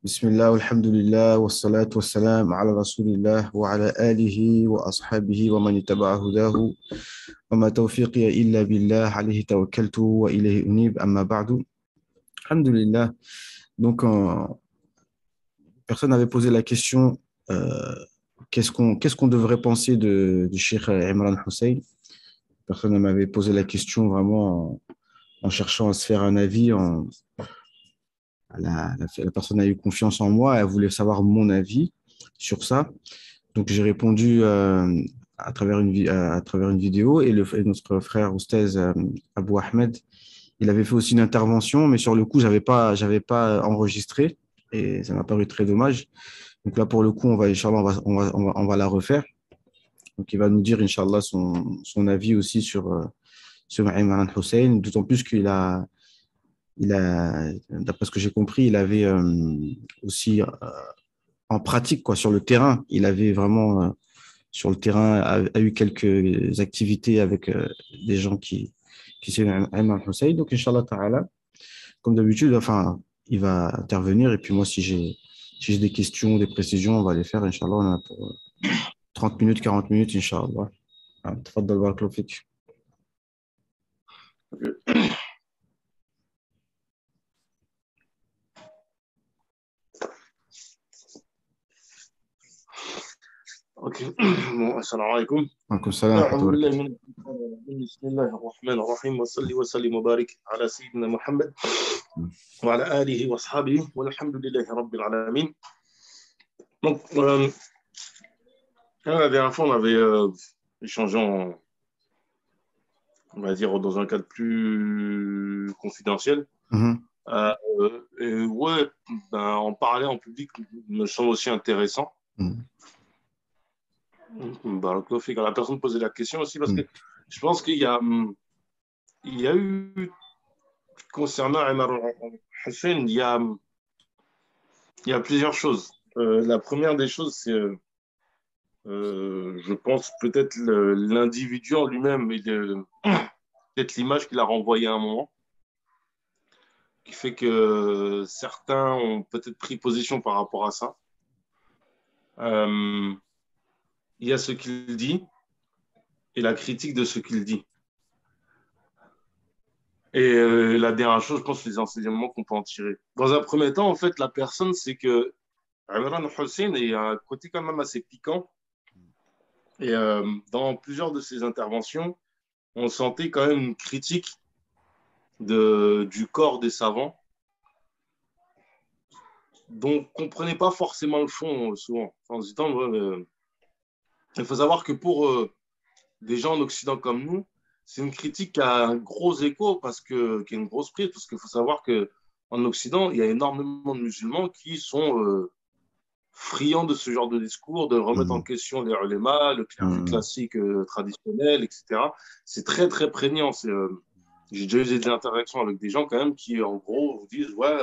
بسم الله والحمد لله والصلاة والسلام على رسول الله وعلى آله وأصحابه ومن اتبع هداه وما توفيقي إلا بالله عليه توكلت وإليه أنيب أما بعد الحمد لله. Donc, personne n'avait posé la question qu'est-ce qu'on devrait penser du Cheikh Imran Hussein. Personne ne m'avait posé la question vraiment en cherchant à se faire un avis. La personne a eu confiance en moi, elle voulait savoir mon avis sur ça. Donc, j'ai répondu à travers une vidéo et notre frère Oustaz Abou Ahmed, il avait fait aussi une intervention, mais sur le coup, j'avais pas enregistré et ça m'a paru très dommage. Donc là, pour le coup, Inch'Allah, on va la refaire. Donc, il va nous dire, Inch'Allah, son avis aussi sur Imran Hussein, d'autant plus d'après ce que j'ai compris, il avait aussi en pratique, quoi, sur le terrain, il avait vraiment sur le terrain, a eu quelques activités avec des gens qui suivent Ayman Hussein. Donc, Inch'Allah Ta'ala, comme d'habitude, enfin, il va intervenir. Et puis moi, si j'ai des questions, des précisions, on va les faire. Inch'Allah, on a pour 30 minutes, 40 minutes, Inch'Allah. تفضل بارك الله فيك. اوكي. السلام عليكم. وعليكم السلام ورحمة أعوذ الله بالله وبركاته. من الشيطان الرجيم. بسم الله الرحمن الرحيم وصلي وسلم وبارك على سيدنا محمد وعلى آله وأصحابه والحمد لله رب العالمين. Donc, la dernière fois, on avait échangé on va dire, dans un cadre plus confidentiel. Mhm. Et ouais, en parler en public me semble aussi intéressant. Mhm. Quand la personne posait la question aussi, parce que Mhm. je pense il y a eu, concernant Imran Hussein, il y a plusieurs choses. La première des choses, c'est, je pense, peut-être l'individu en lui-même et peut-être l'image qu'il a renvoyée à un moment, qui fait que certains ont peut-être pris position par rapport à ça. Euh, il y a ce qu'il dit et la critique de ce qu'il dit. Et la dernière chose, je pense, les enseignements qu'on peut en tirer. Dans un premier temps, en fait, la personne, c'est que Imran Hussein a un côté quand même assez piquant. Et dans plusieurs de ses interventions, on sentait quand même une critique du corps des savants, dont on ne comprenait pas forcément le fond souvent. Enfin, en se disant, il faut savoir que pour des gens en Occident comme nous, c'est une critique qui a un gros écho, qui a une grosse prise, parce qu'il faut savoir qu'en Occident, il y a énormément de musulmans qui sont friands de ce genre de discours, de remettre en Mhm. question les ulémas, le clergé Mhm. classique traditionnel, etc. C'est très, très prégnant. J'ai déjà eu des interactions avec des gens quand même qui, en gros, vous disent, ouais,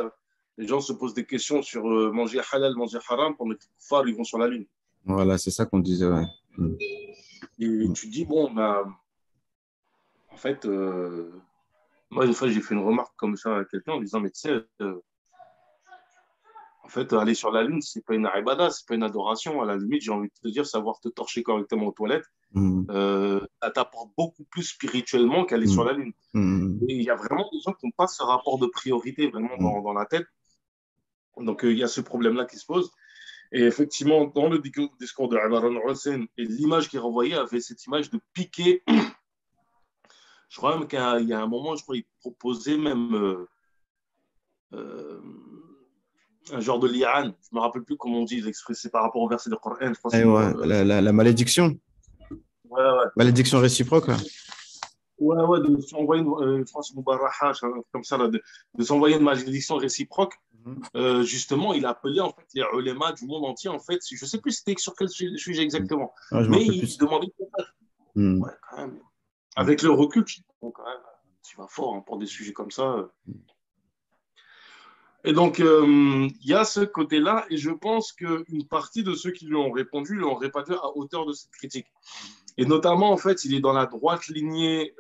les gens se posent des questions sur manger halal, manger haram, pendant que les kuffars, ils vont sur la lune. Voilà, c'est ça qu'on disait, ouais. Mhm. Et tu dis, bon, bah, en fait, moi, une fois, j'ai fait une remarque comme ça à quelqu'un en disant, mais tu sais, en fait, aller sur la lune, c'est pas une ibada, c'est pas une adoration. À la limite, j'ai envie de te dire, savoir te torcher correctement aux toilettes, Mhm. ça t'apporte beaucoup plus spirituellement qu'aller sur Mhm. la lune. Mhm. Et il y a vraiment des gens qui n'ont pas ce rapport de priorité vraiment Mhm. dans la tête. Donc, il y a ce problème-là qui se pose. Et effectivement, dans le discours de Imran Hussein, et l'image qu'il renvoyait avait cette image de piquer. Je crois même qu'il y a un moment, je crois qu'il proposait même euh, un genre de li'an. Je ne me rappelle plus comment on dit l'expresser par rapport au verset de Coran. Je crois que Eh c'est le. ouais, la malédiction. Ouais, ouais. Malédiction réciproque, ouais. Ouais, ouais, de s'envoyer, je pense, comme ça, là, de s'envoyer une malédiction réciproque. Mhm. Justement, il a appelé en fait les ulémas du monde entier. En fait, je ne sais plus c'était sur quel sujet exactement, Ah, je me mais rappelle il plus. demandait Mhm. ouais, quand même. Avec le recul, je dis, bon, quand même, tu vas fort hein, pour des sujets comme ça. Et donc, il y a ce côté-là, et je pense qu'une partie de ceux qui lui ont répondu à hauteur de cette critique. Et notamment, en fait, il est dans la droite lignée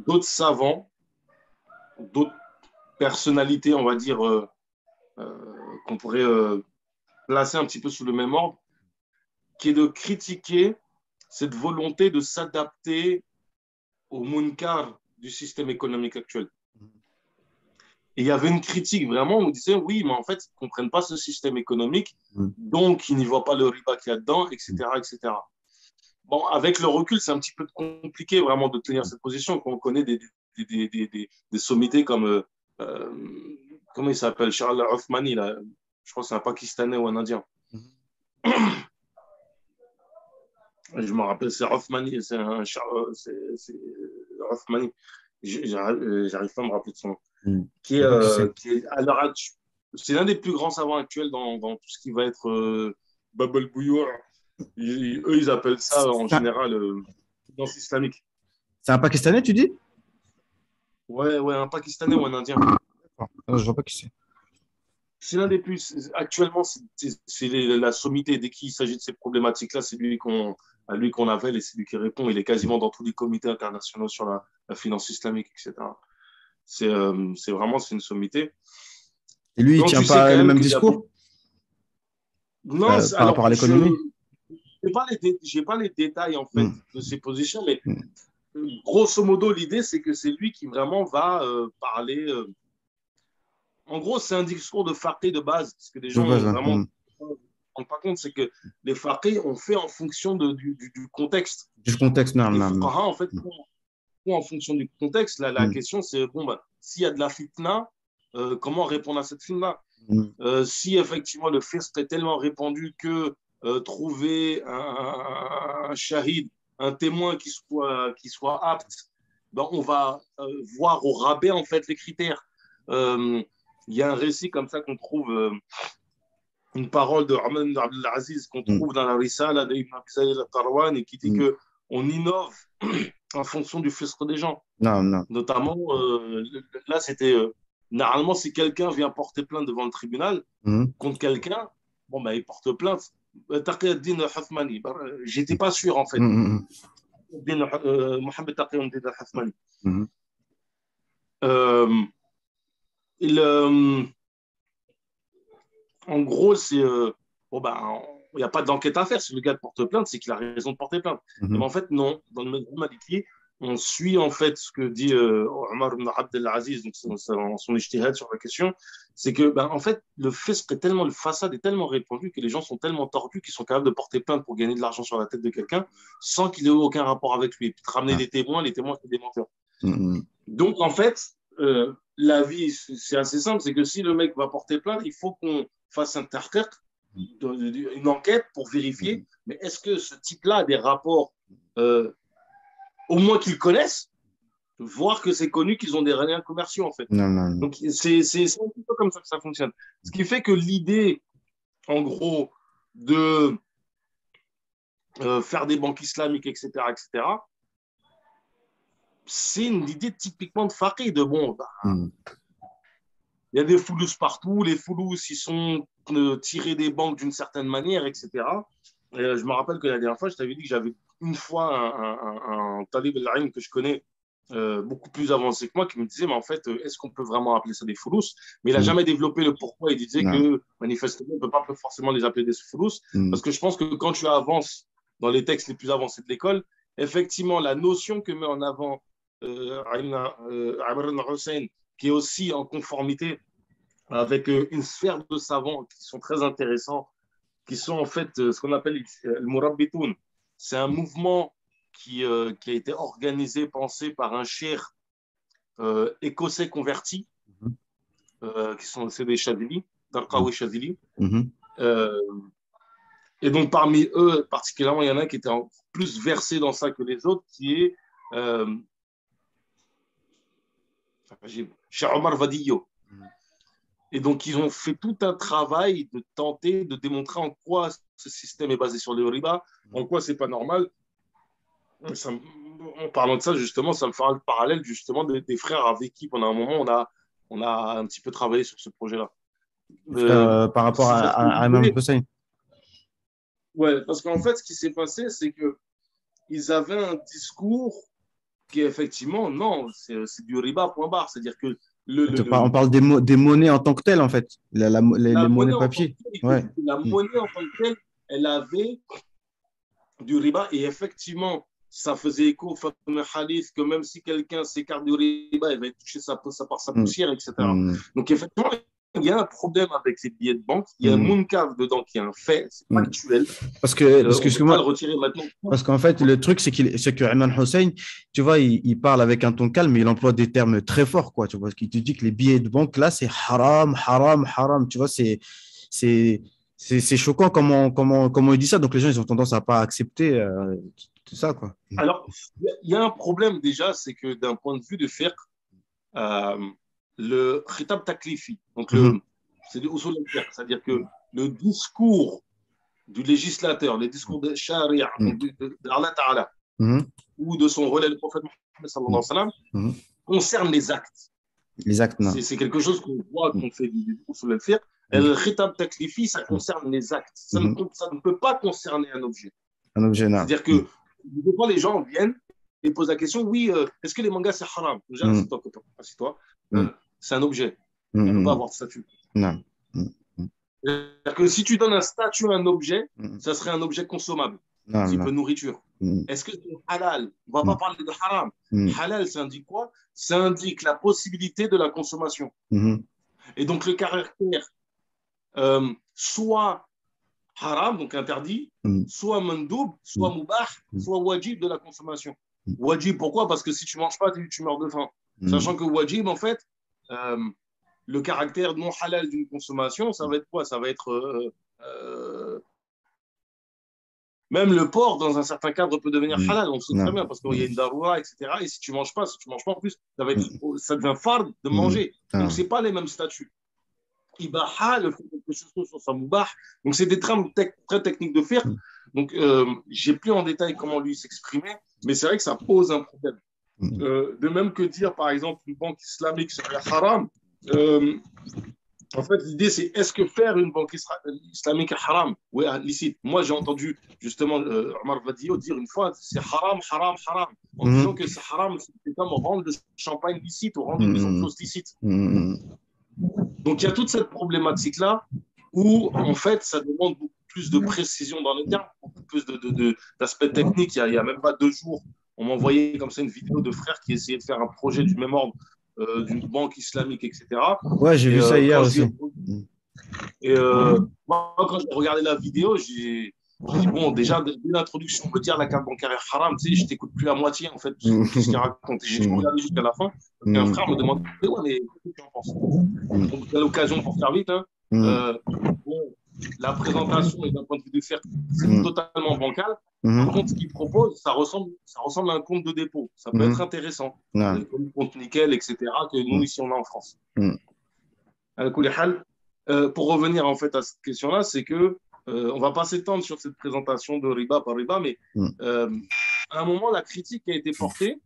d'autres savants, d'autres personnalités, on va dire, qu'on pourrait placer un petit peu sous le même ordre, qui est de critiquer cette volonté de s'adapter au munkar du système économique actuel. Et il y avait une critique vraiment, on disait oui, mais en fait, ils ne comprennent pas ce système économique, donc ils n'y voient pas le riba qu'il y a dedans, etc., etc. Bon, avec le recul, c'est un petit peu compliqué vraiment de tenir cette position quand on connaît des sommités comme, comment il s'appelle, Charles Othmani, là. Je crois que c'est un Pakistanais ou un Indien. Je me rappelle, c'est Othmani, c'est Othmani. J'arrive pas à me rappeler de son nom. Qui est à l'heure actuelle, c'est l'un des plus grands savants actuels dans tout ce qui va être Bab el-Bouyour. Eux, ils appellent ça en général finance islamique. C'est un Pakistanais, tu dis? Ouais, un Pakistanais ou un Indien. Je vois pas qui c'est. C'est l'un des plus. Actuellement, c'est la sommité. Dès qu'il s'agit de ces problématiques-là, c'est à lui qu'on appelle et c'est lui qui répond. Il est quasiment dans tous les comités internationaux sur la finance islamique, etc. C'est vraiment une sommité. Et lui, il ne tient pas le même discours Non, par rapport à l'économie? Je n'ai pas les détails en fait de ses positions, mais grosso modo, l'idée, c'est que c'est lui qui vraiment va parler. En gros, c'est un discours de faqih de base, parce que les gens vraiment ne se rendent pas compte, c'est que les faqih ont fait en fonction du contexte. Du contexte, non. Les fuqaha, en fait, font en fonction du contexte. La question, c'est s'il y a de la fitna, comment répondre à cette fitna? Si effectivement le fisc est tellement répandu que trouver un shahid, un témoin qui soit apte, ben on va voir au rabais en fait les critères. Il y a un récit comme ça qu'on trouve, une parole de Omar ibn Abdel Aziz qu'on trouve dans la Risala d'Ibn Abi al-Qarwan et qui dit qu'on innove en fonction du fisc des gens. Non. Notamment, là, c'était. Normalement, si quelqu'un vient porter plainte devant le tribunal contre quelqu'un, bon, ben, il porte plainte. Taqiyuddin Huthmani, j'étais pas sûr en fait. Mohamed Taqiyuddin Huthmani. En gros, c'est. Bon, ben, il n'y a pas d'enquête à faire. Si le gars porte plainte, c'est qu'il a raison de porter plainte. Mais en fait, non. Dans le madhhab maliki, on suit en fait ce que dit Omar ibn Abdel Aziz, donc son ijtihad sur la question, c'est que en fait le fisc est tellement, le façade est tellement répandu que les gens sont tellement tordus qu'ils sont capables de porter plainte pour gagner de l'argent sur la tête de quelqu'un sans qu'il ait aucun rapport avec lui, et puis de ramener des témoins, les témoins sont des menteurs. Donc en fait, la vie c'est assez simple, c'est que si le mec va porter plainte, il faut qu'on fasse un tahqiq, une enquête pour vérifier, mais est-ce que ce type-là a des rapports au moins qu'ils connaissent, voir que c'est connu qu'ils ont des liens commerciaux, en fait. Non. Donc, c'est un petit peu comme ça que ça fonctionne. Ce qui fait que l'idée, en gros, de faire des banques islamiques, etc., c'est une idée typiquement de faqih, de bon, il y a des foulous partout, les foulous, ils sont tirés des banques d'une certaine manière, etc. Et, je me rappelle que la dernière fois, je t'avais dit que j'avais une fois un talib al-ilm que je connais beaucoup plus avancé que moi qui me disait, mais en fait, est-ce qu'on peut vraiment appeler ça des foulous? Mais il n'a jamais développé le pourquoi. Il disait que manifestement, on ne peut pas forcément les appeler des foulous parce que je pense que quand tu avances dans les textes les plus avancés de l'école, effectivement, la notion que met en avant Amr al-Hussein, qui est aussi en conformité avec une sphère de savants qui sont très intéressants, qui sont en fait ce qu'on appelle le Murabbitoun. C'est un mouvement qui a été organisé, pensé par un cheikh écossais converti, c'est des Chadili, Darqawi Chadili. Et donc parmi eux, particulièrement, il y en a qui étaient plus versés dans ça que les autres, qui est Cheikh Omar Vadillo. Et donc, ils ont fait tout un travail de tenter de démontrer en quoi ce système est basé sur le riba, en quoi c'est pas normal. En parlant de ça, justement, ça me fera le parallèle justement des frères avec qui, pendant un moment, on a un petit peu travaillé sur ce projet-là. Par rapport à Imam Hussein. Ouais, parce qu'en fait, ce qui s'est passé, c'est qu'ils avaient un discours qui, effectivement, non, c'est du riba, point barre. C'est-à-dire que On parle des monnaies en tant que telles, en fait, les la monnaies monnaie en tant papier. que telle, Ouais. la monnaie en tant que telle, elle avait du riba. Et effectivement, ça faisait écho au fameux hadith que même si quelqu'un s'écarte du riba, il va être touché par sa Mm, poussière, etc. mm, Donc, effectivement, il y a un problème avec ces billets de banque. Il y a un mm, munkar dedans qui est un fait, c'est mm. factuel. Parce que, On ne peut pas le excuse-moi, retirer maintenant. parce qu'en fait, le truc, c'est que Ayman Hussein, tu vois, il parle avec un ton calme, mais il emploie des termes très forts, quoi. Tu vois, qu'il te dit que les billets de banque, là, c'est haram, haram, haram. Tu vois, c'est, c'est choquant comment il dit ça. Donc, les gens, ils ont tendance à pas accepter tout ça, quoi. Alors, il y a un problème déjà, c'est que d'un point de vue de fiqh, euh, le khitab taklifi, donc Mhm, c'est du usul al-fiqh, c'est-à-dire que le discours du législateur, les discours de Sharia, mhm, donc d'Allah Ta'ala, mhm, ou de son relais, le prophète Mohammed sallallahu alayhi wa sallam, mhm. concerne les actes. Les actes, non. C'est quelque chose qu'on voit, Mhm, qu'on fait du usul al-fiqh. Et le khitab taklifi, ça concerne les actes. mhm. Ça ne peut pas concerner un objet. Un objet, non. C'est-à-dire que des fois, les gens viennent et posent la question, oui, est-ce que les mangas, c'est haram? Déjà, Mhm, assieds-toi, assieds-toi. mhm, C'est un objet. Ça ne peut pas mhm. avoir de statut. Non. Mhm, C'est-à-dire que si tu donnes un statut à un objet, mhm. ça serait un objet consommable, Non, type non. nourriture. Mhm, Est-ce que c'est halal? On ne va pas mhm, parler de haram. mhm, Halal, ça indique quoi? Ça indique la possibilité de la consommation. mhm, Et donc, le caractère soit haram, donc interdit, mhm, soit mandoub, soit mhm, mubah, soit wajib de la consommation. Wajib, pourquoi? Parce que si tu ne manges pas, tu meurs de faim. mhm, Sachant que wajib, en fait, euh, le caractère non halal d'une consommation, ça va être quoi? Ça va être même le porc, dans un certain cadre, peut devenir mhm. halal. On le sait très Non. bien parce qu'il y a Mhm, une daroura, etc. Et si tu ne manges pas, en plus, mhm, ça devient fard de mhm. manger. Donc, Ah. ce n'est pas les mêmes statuts. Ibaha, le fait que quelque chose soit sa mubah. Donc, c'est des termes très techniques de faire. Mhm, Donc, j'ai plus en détail comment lui s'exprimer, mais c'est vrai que ça pose un problème. mhm, De même que dire, par exemple, une banque islamique serait haram. Euh, En fait, l'idée, c'est est-ce que faire une banque islamique est haram ou est licite? Moi, j'ai entendu justement Omar Vadio dire une fois c'est haram, haram, haram, en disant mhm, que c'est haram, c'est comme rendre le champagne licite ou rendre une mise en mhm, cause licite. mhm, Donc, il y a toute cette problématique-là où, en fait, ça demande beaucoup plus de précision dans les termes, beaucoup plus d'aspects techniques. Il y a même pas 2 jours, on m'a envoyé comme ça une vidéo de frères qui essayaient de faire un projet du même ordre d'une banque islamique, etc. Ouais, j'ai Et vu ça hier quand je lui aussi. ai moi, quand j'ai regardé la vidéo, j'ai dit, bon, déjà, dès l'introduction, me dire la carte bancaire est haram, tu sais, je t'écoute plus à moitié, en fait, de ce qu'il raconte. J'ai Mhm, regardé jusqu'à la fin, parce qu'un mhm, frère me demandait, ouais, mais qu'est-ce que tu en penses? mhm, Donc, à l'occasion, pour faire vite, hein, mhm, euh, bon, la présentation et d'un point de vue de faire, c'est mhm, totalement bancal. Par contre, ce mhm. qu'il propose, ça ressemble à un compte de dépôt. Ça peut être Mhm. intéressant. Non. Comme le compte nickel, etc., que nous, Mhm, ici, on a en France. mhm, Pour revenir en fait à cette question-là, c'est que on va pas s'étendre sur cette présentation de riba par riba, mais mhm. euh, à un moment, la critique a été portée.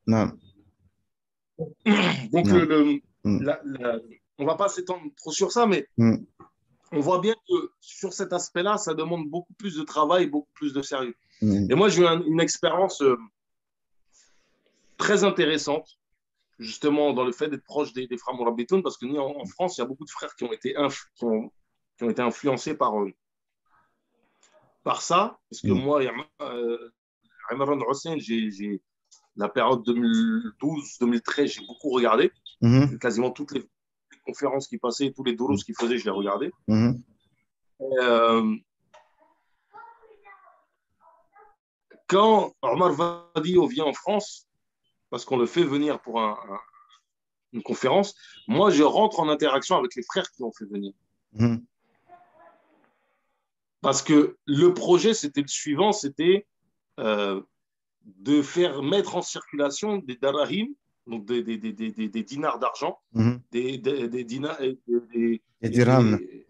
Non. Donc, Non. Mhm, on va pas s'étendre trop sur ça, mais mhm, on voit bien que sur cet aspect-là, ça demande beaucoup plus de travail, beaucoup plus de sérieux. Et mhm, moi, j'ai eu une expérience très intéressante, justement, dans le fait d'être proche des frères Mourabitoun, parce que nous, en France, il y a beaucoup de frères qui ont été, qui ont été influencés par ça, parce que mhm, moi, Imran Hussein, la période 2012-2013, j'ai beaucoup regardé. mhm, Quasiment toutes les conférences qui passaient, tous les doros qu'il faisait, je les regardais. mhm, Euh, Quand Omar Vadio vient en France, parce qu'on le fait venir pour une conférence, moi, je rentre en interaction avec les frères qui l'ont fait venir. mhm, Parce que le projet, c'était le suivant, c'était euh, de faire mettre en circulation des darahim, donc des dinars d'argent, mhm. des dinars Et et dirham. des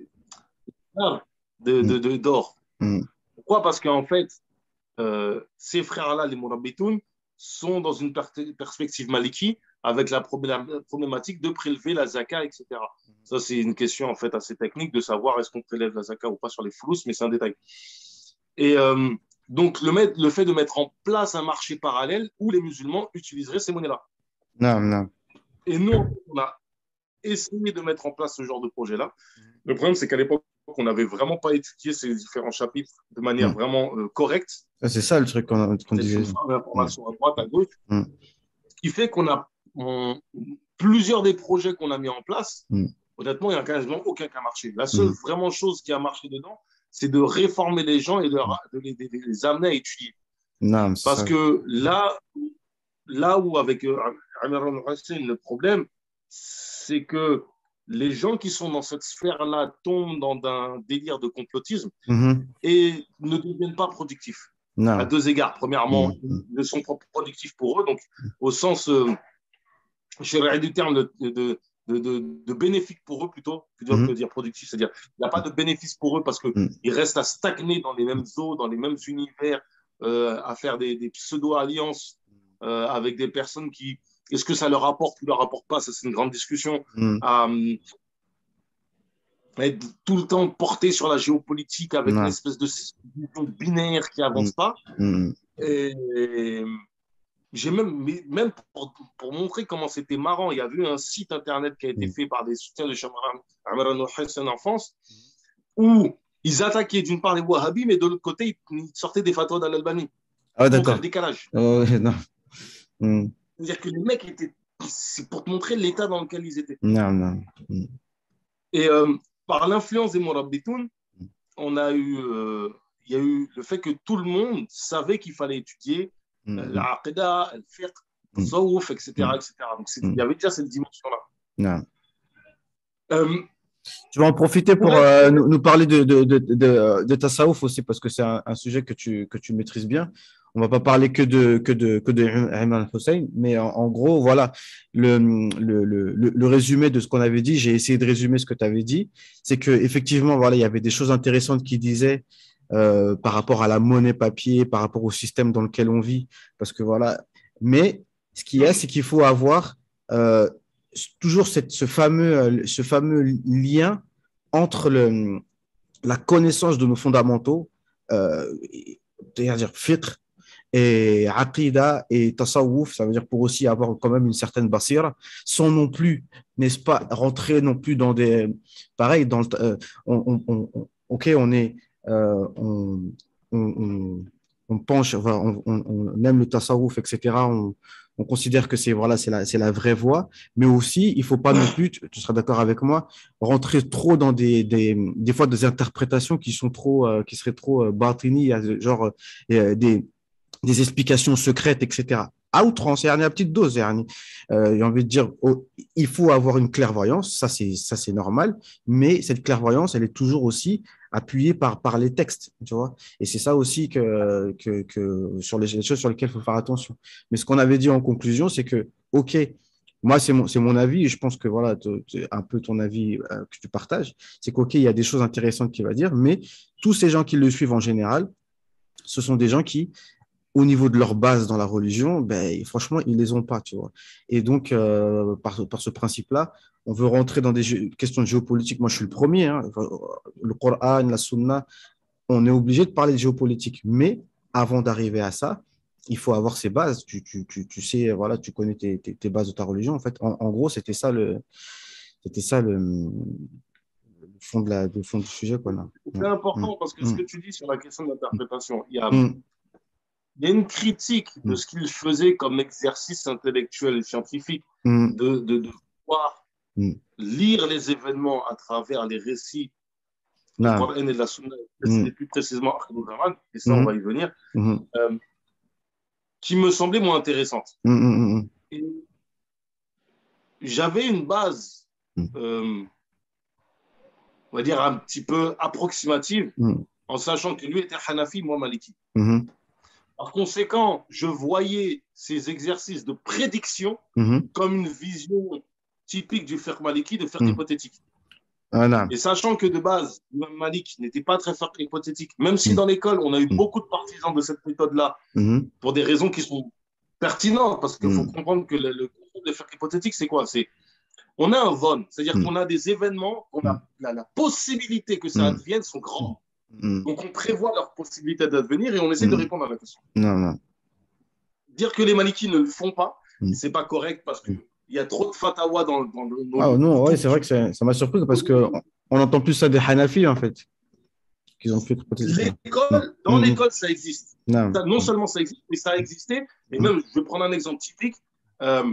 dinars Mhm, d'or. mhm, Pourquoi? Parce qu'en fait, ces frères-là, les Mourabitoun, sont dans une perspective maliki avec la problématique de prélever la zaka, etc. Ça, c'est une question en fait assez technique de savoir est-ce qu'on prélève la zaka ou pas sur les flous, mais c'est un détail. Et donc, le fait de mettre en place un marché parallèle où les musulmans utiliseraient ces monnaies-là. Non, non. Et nous, on a essayé de mettre en place ce genre de projet-là. Le problème, c'est qu'à l'époque, on n'avait vraiment pas étudié ces différents chapitres de manière Mm. vraiment correcte. C'est ça le truc qu'on Peut-être disait. une fois Mm. d'information à droite, à gauche. Mm. Ce qui fait qu'on a plusieurs des projets qu'on a mis en place. Mm. Honnêtement, il n'y a quasiment aucun qui a marché. La seule Mm. vraiment chose qui a marché dedans, c'est de réformer les gens et de les amener à étudier. Non, c'est Parce ça. que là où avec Amir Hussein, le problème, c'est que les gens qui sont dans cette sphère-là tombent dans un délire de complotisme Mhm. et ne deviennent pas productifs. À Non. deux égards. Premièrement, Mm. ils ne sont pas productifs pour eux, donc au sens du terme de bénéfique pour eux plutôt que Mhm. dire productif. C'est-à-dire qu'il n'y a pas de bénéfice pour eux parce Mm. qu'ils restent à stagner dans les mêmes eaux, dans les mêmes univers, à faire des pseudo-alliances avec des personnes qui. Est-ce que ça leur apporte ou leur apporte pas? Ça, c'est une grande discussion. Mm. Être tout le temps porté sur la géopolitique avec une Non. espèce de vision binaire qui Mm. avance pas. Mm. Et j'ai même pour montrer comment c'était marrant, il y a eu un site internet qui a été Mm. fait par des soutiens de Amran Hussein en France, où ils attaquaient d'une part les Wahhabis, mais de l'autre côté, ils sortaient des fatwas d'Al-Albani Ah, pour montrer le d'accord. décalage. Oh, ouais, non. Mm. C'est-à-dire que les mecs étaient. C'est pour te montrer l'état dans lequel ils étaient. Non, non. Mm. Et par l'influence des Mourabbitoun, il y a eu le fait que tout le monde savait qu'il fallait étudier Mm. l'aqida, le fiqh, le Mm. tasawwuf, etc., Mm. etc. Donc il y Mm. avait déjà cette dimension-là. Non. Euh, Tu vas en profiter pour pour être honnête, nous parler de tasawuf aussi, parce que c'est un sujet que tu maîtrises bien. On va pas parler que de Imran Hussein, mais en gros, voilà, le résumé de ce qu'on avait dit, j'ai essayé de résumer ce que tu avais dit, c'est que effectivement, voilà, il y avait des choses intéressantes qui disaient par rapport à la monnaie papier, par rapport au système dans lequel on vit, parce que voilà, mais ce qu'il y a, c'est qu'il faut avoir euh, toujours ce fameux lien entre la connaissance de nos fondamentaux, c'est-à-dire fiqh et aqidah et tasawwuf, ça veut dire pour aussi avoir quand même une certaine basira, sans non plus, n'est-ce pas, rentrer non plus dans des... Pareil, ok, on est... on, on, on penche, enfin, on aime le tasawwuf, etc. On considère que c'est voilà, c'est la vraie voie, mais aussi, il faut pas non plus, tu seras d'accord avec moi, rentrer trop dans des fois des interprétations qui sont trop, qui seraient trop batini, genre des explications secrètes, etc. À outrance, il y a une petite dose. J'ai envie de dire, oh, il faut avoir une clairvoyance, ça c'est normal, mais cette clairvoyance, elle est toujours aussi appuyée par les textes, tu vois. Et c'est ça aussi que sur les choses sur lesquelles il faut faire attention. Mais ce qu'on avait dit en conclusion, c'est que, OK, moi, c'est mon avis, et je pense que voilà, un peu ton avis que tu partages, c'est qu'OK, il y a des choses intéressantes qu'il va dire, mais tous ces gens qui le suivent en général, ce sont des gens qui, au niveau de leur base dans la religion, ben, franchement, ils les ont pas, tu vois. Et donc, par ce principe-là, on veut rentrer dans des questions de géopolitique. Moi, je suis le premier. Hein. Le Coran, la Sunna, on est obligé de parler de géopolitique. Mais avant d'arriver à ça, il faut avoir ses bases. Tu sais, voilà, tu connais tes bases de ta religion. En fait, en gros, c'était ça le fond le fond du sujet, quoi. Là. c'est Mm, important parce que ce mm, que tu dis sur la question de l'interprétation, mm, il y a une critique de mm, ce qu'il faisait comme exercice intellectuel et scientifique, mm, de pouvoir mm. lire les événements à travers les récits du Non. Coran et de la Sunna, et Mm, plus précisément Akhbar et ça on mm, va y venir, mm, euh, qui me semblait moins intéressante. mm, mm, Et j'avais une base, mm, euh, on va dire un petit peu approximative, mm. en sachant que lui était Hanafi, moi Maliki. Mhm, Par conséquent, je voyais ces exercices de prédiction mhm, comme une vision typique du fiqh maliki, de fiqh mhm. hypothétique. Voilà. Et sachant que de base, l'imam Malik n'était pas très fiqh hypothétique, même si Mhm, dans l'école, on a eu mhm, beaucoup de partisans de cette méthode-là, mhm, pour des raisons qui sont pertinentes, parce qu'il faut mhm, comprendre que le concept de fiqh hypothétique, c'est quoi? C'est on a un von, c'est-à-dire mhm, qu'on a des événements, on a la possibilité que ça mhm, advienne sont grands. mhm, Donc on prévoit leur possibilité d'advenir et on essaie de mhm. répondre à la question. Non, non. Dire que les Malikis ne le font pas, Mhm, c'est pas correct parce que mhm, il y a trop de fatawa Ah non, ouais, c'est tout. vrai que ça m'a surpris parce qu'on entend plus ça des Hanafi, en fait, qu'ils ont fait côté ça. Dans l'école, ça existe. Non. Non seulement ça existe, mais ça a existé. Et Mhm. même, je vais prendre un exemple typique. Euh,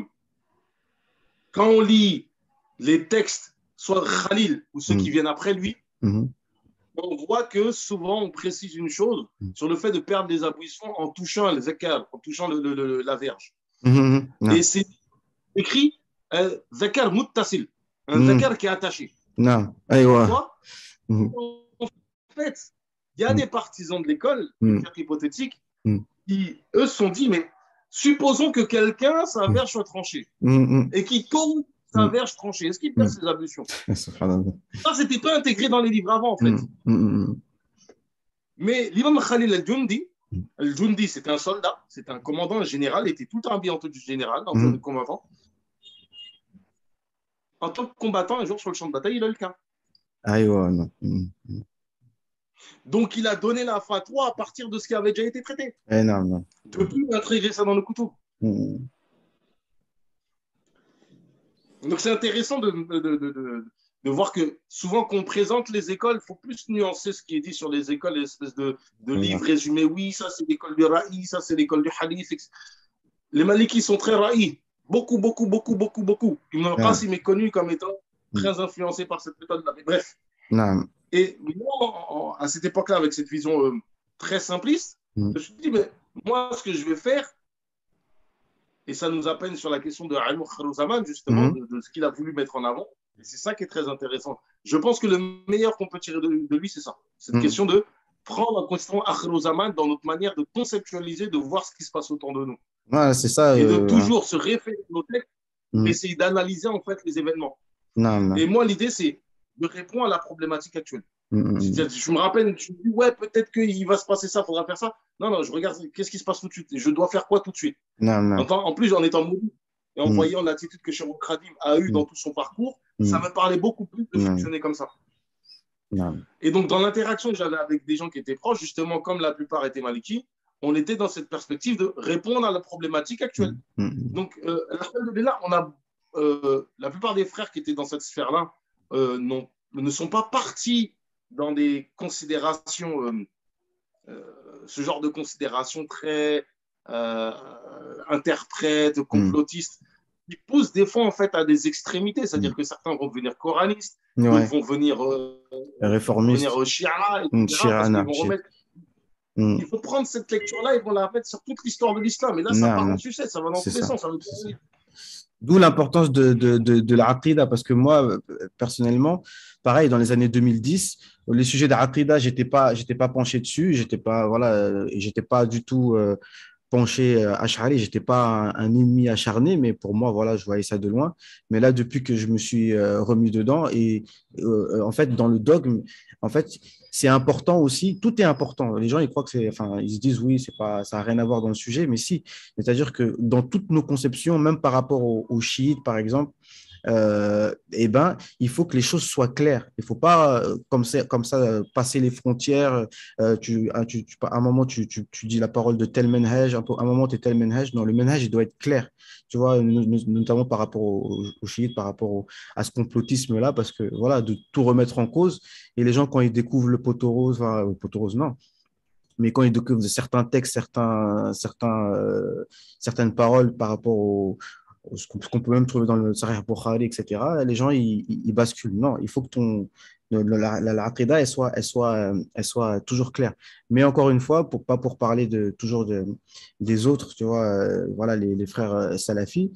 Quand on lit les textes, soit Khalil ou ceux qui Mhm. viennent après lui, Mhm. on voit que souvent on précise une chose sur le fait de perdre les ablutions en touchant les zakar, en touchant la verge. Mhm. Et Non. c'est écrit zakar muttasil, un Mhm. zakar qui est attaché. Non. Aïwa. Pourquoi? Mhm. En fait, il y a Mhm. des partisans de l'école, du Mhm. fiqh hypothétique, Mhm. qui, eux, se sont dit, mais supposons que quelqu'un, sa Mhm. verge soit tranchée, Mhm. et qui tombe sa Mhm. verge tranchée. Est-ce qu'il perd Mhm. ses ablutions? Subhanallah. Ça, c'était pas intégré dans les livres avant, en fait. Mhm. Mhm. Mais l'imam Khalil al-Jundi, c'était un soldat, c'était un commandant, un général, il était tout le temps habillé en tenue du général, en tenue de Mhm. combattant. En tant que combattant, un jour sur le champ de bataille, il a eu le cas. Aïwa, non. Mhm. Donc, il a donné la fatwa à partir de ce qui avait déjà été traité. Non, non. Depuis, il a intégré ça dans le couteau. Mhm. Donc, c'est intéressant de voir que souvent, qu'on présente les écoles, il faut plus nuancer ce qui est dit sur les écoles, l'espèce de livres résumés. Oui, ça, c'est l'école du Ra'i, ça, c'est l'école du Hadith. Les Malikis sont très Ra'i. Beaucoup, beaucoup, beaucoup, beaucoup, beaucoup. Ils n'ont pas Non. si méconnu comme étant Mhm. très influencés par cette méthode-là. Mais bref. Non. Et moi, à cette époque-là, avec cette vision très simpliste, Mhm. je me suis dit, mais moi, ce que je vais faire, et ça nous appelle sur la question de Al Kharouzaman, justement, Mhm. de ce qu'il a voulu mettre en avant. Et c'est ça qui est très intéressant. Je pense que le meilleur qu'on peut tirer de lui, c'est ça. Cette Mhm. question de prendre en considération Kharouzaman dans notre manière de conceptualiser, de voir ce qui se passe autour de nous. Ouais, c'est ça. Et de Hein. toujours se référer à nos textes pour Mhm. essayer d'analyser en fait les événements. Non, non. Et moi, l'idée, c'est de répondre à la problématique actuelle. Mhm. C'est-à-dire, je me rappelle, je me dis, ouais, peut-être qu'il va se passer ça, il faudra faire ça. Non, non, je regarde qu'est-ce qui se passe tout de suite. Et je dois faire quoi tout de suite. Non, non. En plus, en étant mobile et en Mhm. voyant l'attitude que Cheikh Khadim a eue Mhm. dans tout son parcours, ça Mhm. me parlait beaucoup plus de Non, fonctionner comme ça. non. Et donc, dans l'interaction que j'avais avec des gens qui étaient proches, justement, comme la plupart étaient malikis, on était dans cette perspective de répondre à la problématique actuelle. Mhm. Mhm. Donc, là, on a la plupart des frères qui étaient dans cette sphère-là ne sont pas partis dans des considérations, ce genre de considérations très euh, interprètes, Mhm. complotistes, qui poussent des fois en fait à des extrémités. C'est-à-dire que certains vont devenir coranistes, Mhm. d'autres Ouais. vont devenir Réformiste. chia, etc. Parce qu'ils Shirana. vont remettre. Mhm. Il faut prendre cette lecture-là, ils vont la mettre sur toute l'histoire de l'islam. Et là, ça Non, part en non. sucette, ça va dans C'est tous les ça. sens. Ça veut C'est ça. dire... D'où l'importance de l'aqida, parce que moi, personnellement, pareil, dans les années 2010, les sujets d'aqida, j'étais pas penché dessus, j'étais pas, voilà, j'étais pas du tout penché Ash'ari, j'étais pas un ennemi acharné, mais pour moi, voilà, je voyais ça de loin. Mais là, depuis que je me suis remis dedans, et en fait, dans le dogme, en fait, c'est important aussi, tout est important. Les gens, ils croient que c'est, enfin, ils se disent, oui, c'est pas, ça n'a rien à voir dans le sujet, mais si, c'est-à-dire que dans toutes nos conceptions, même par rapport aux chiites, par exemple, eh ben, il faut que les choses soient claires. Il ne faut pas, comme ça passer les frontières. À un moment, tu dis la parole de tel menhaj, à un moment, tu es tel menhaj. Non, le menhaj, il doit être clair. Tu vois, notamment par rapport aux chiites, par rapport à ce complotisme-là, parce que voilà, de tout remettre en cause. Et les gens, quand ils découvrent le poteau rose, enfin, le poteau rose, non, mais quand ils découvrent certains textes, certaines paroles par rapport ce qu'on peut même trouver dans le Sahih Bukhari, etc., les gens, ils basculent. Non, il faut que la aqida, elle soit toujours claire. Mais encore une fois, pas pour parler toujours des autres, tu vois, voilà, les frères salafis,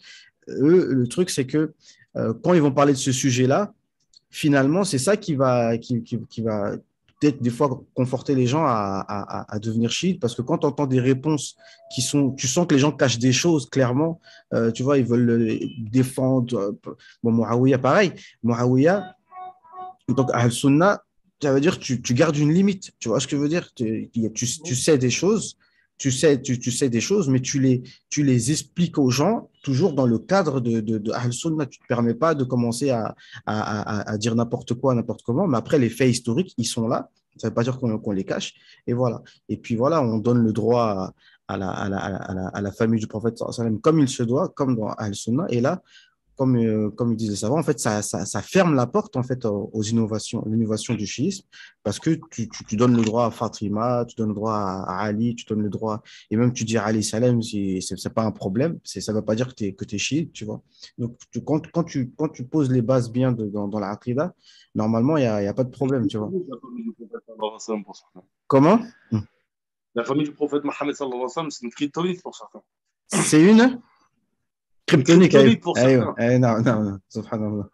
eux, le truc, c'est que quand ils vont parler de ce sujet-là, finalement, c'est ça qui va peut-être des fois conforter les gens à devenir chiites, parce que quand tu entends des réponses tu sens que les gens cachent des choses clairement, tu vois, ils veulent défendre. Bon, Muawiyah, pareil. Muawiyah, donc Al-Sunnah, ça veut dire que tu gardes une limite. Tu vois ce que je veux dire? Tu sais des choses, tu sais des choses, mais tu les expliques aux gens toujours dans le cadre de Ahl-Sunnah. Tu ne te permets pas de commencer à dire n'importe quoi, n'importe comment, mais après, les faits historiques, ils sont là. Ça ne veut pas dire qu'on les cache. Et voilà. Et puis voilà, on donne le droit à la famille du prophète sallam comme il se doit, comme dans Ahl-Sunnah. Et là, comme ils disent les savants, en fait, ça ferme la porte en fait aux innovations, l'innovation du chiisme, parce que tu donnes le droit à Fatima, tu donnes le droit à Ali, tu donnes le droit, et même tu dis Ali Salem, c'est pas un problème, ça ne veut pas dire que tu es chiite, tu vois. Donc, quand tu poses les bases bien dans la Aqida, normalement, il y a pas de problème, tu vois. La famille du prophète, sallallahu alayhi wa sallam, pour certains. Comment? La famille du prophète Mohammed, sallallahu alayhi wa sallam, c'est une kryptonite pour certains. C'est une Une kryptonique, kryptonite pour aïe, certains. non, non, non, subhanallah.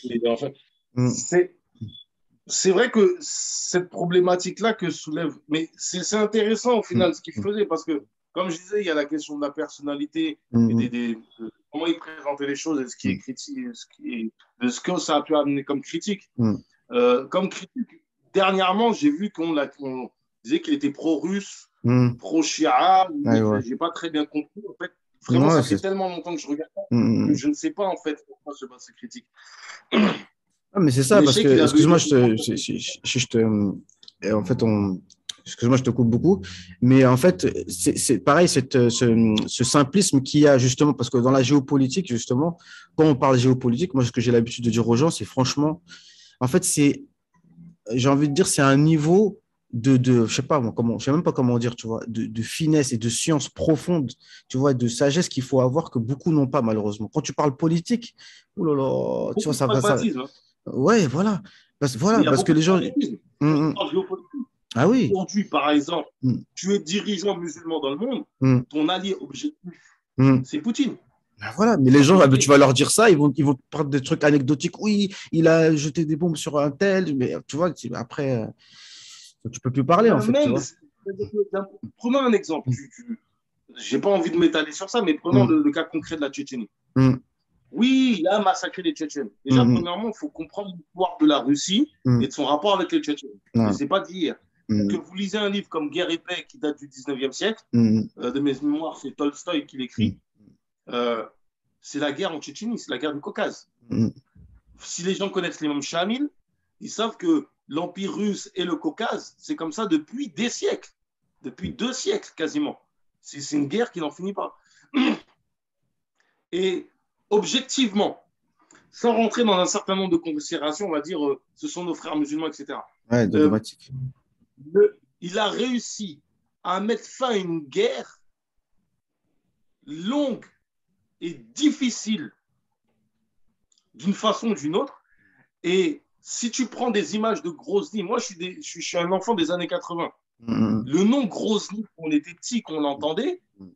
Et en fait, Mm, c'est c'est vrai que cette problématique-là que soulève, mais c'est intéressant au mm, final ce qu'il faisait, parce que, comme je disais, il y a la question de la personnalité et mm, de comment il présentait les choses et ce qui est mm, critique, de ce que ça a pu amener comme critique. mm. Comme critique, dernièrement, j'ai vu qu'on disait qu'il était pro-russe, Mm. pro-Shia, Ouais, mais ouais. j'ai pas très bien compris. En fait, vraiment, Ouais, ça fait tellement longtemps que je regarde que mm. je ne sais pas en fait pourquoi se base ces critiques. Ah, mais c'est ça, Mais je parce sais que, qu'il avait excuse-moi, eu. en fait, excuse-moi, je te coupe beaucoup, mais en fait, c'est pareil, ce simplisme qu'il y a justement, parce que dans la géopolitique, justement, quand on parle géopolitique, moi, ce que j'ai l'habitude de dire aux gens, c'est franchement, en fait, j'ai envie de dire, c'est un niveau je sais pas, moi, je sais même pas comment dire, tu vois, de finesse et de science profonde, tu vois, de sagesse qu'il faut avoir que beaucoup n'ont pas, malheureusement. Quand tu parles politique, oh là là, tu vois, Beaucoup de pragmatisme, hein. ouais, voilà. Mais il Voilà, y a parce que beaucoup de les gens. pragmatisme. Quand tu Hum, hum. parles géopolitique, Ah oui. aujourd'hui, par exemple, Hum, tu es dirigeant musulman dans le monde, hum, ton allié objectif, hum. c'est Poutine. Ben voilà, mais les Sans gens, ah ben, tu communiquer. vas leur dire ça, ils vont te prendre des trucs anecdotiques. Oui, il a jeté des bombes sur un tel, mais tu vois, après, tu peux plus parler, en fait, tu Même, vois. prenons un exemple. Hum, J'ai pas envie de m'étaler sur ça, mais prenons hum, le cas concret de la Tchétchénie. hum, Oui, il a massacré les Tchétchènes. Déjà, hum, premièrement, il faut comprendre l'histoire de la Russie et hum, de son rapport avec les Tchétchènes. Et hum, c'est pas d'hier. Que hum, vous lisez un livre comme Guerre et paix qui date du 19e siècle, hum, de mes mémoires, c'est Tolstoï qui hum, l'écrit. Euh, c'est la guerre en Tchétchénie, c'est la guerre du Caucase. hum, Si les gens connaissent l'imam Shamil, ils savent que l'Empire russe et le Caucase, c'est comme ça depuis des siècles, depuis 2 siècles quasiment. C'est une guerre qui n'en finit pas. Et objectivement, sans rentrer dans un certain nombre de considérations, on va dire, ce sont nos frères musulmans, etc. ouais, Euh, dogmatique. il a réussi à mettre fin à une guerre longue et difficile d'une façon ou d'une autre. Et si tu prends des images de Grozny, moi je suis un enfant des années 80. Hum, Le nom Grozny, quand on était petit, qu'on l'entendait, hum,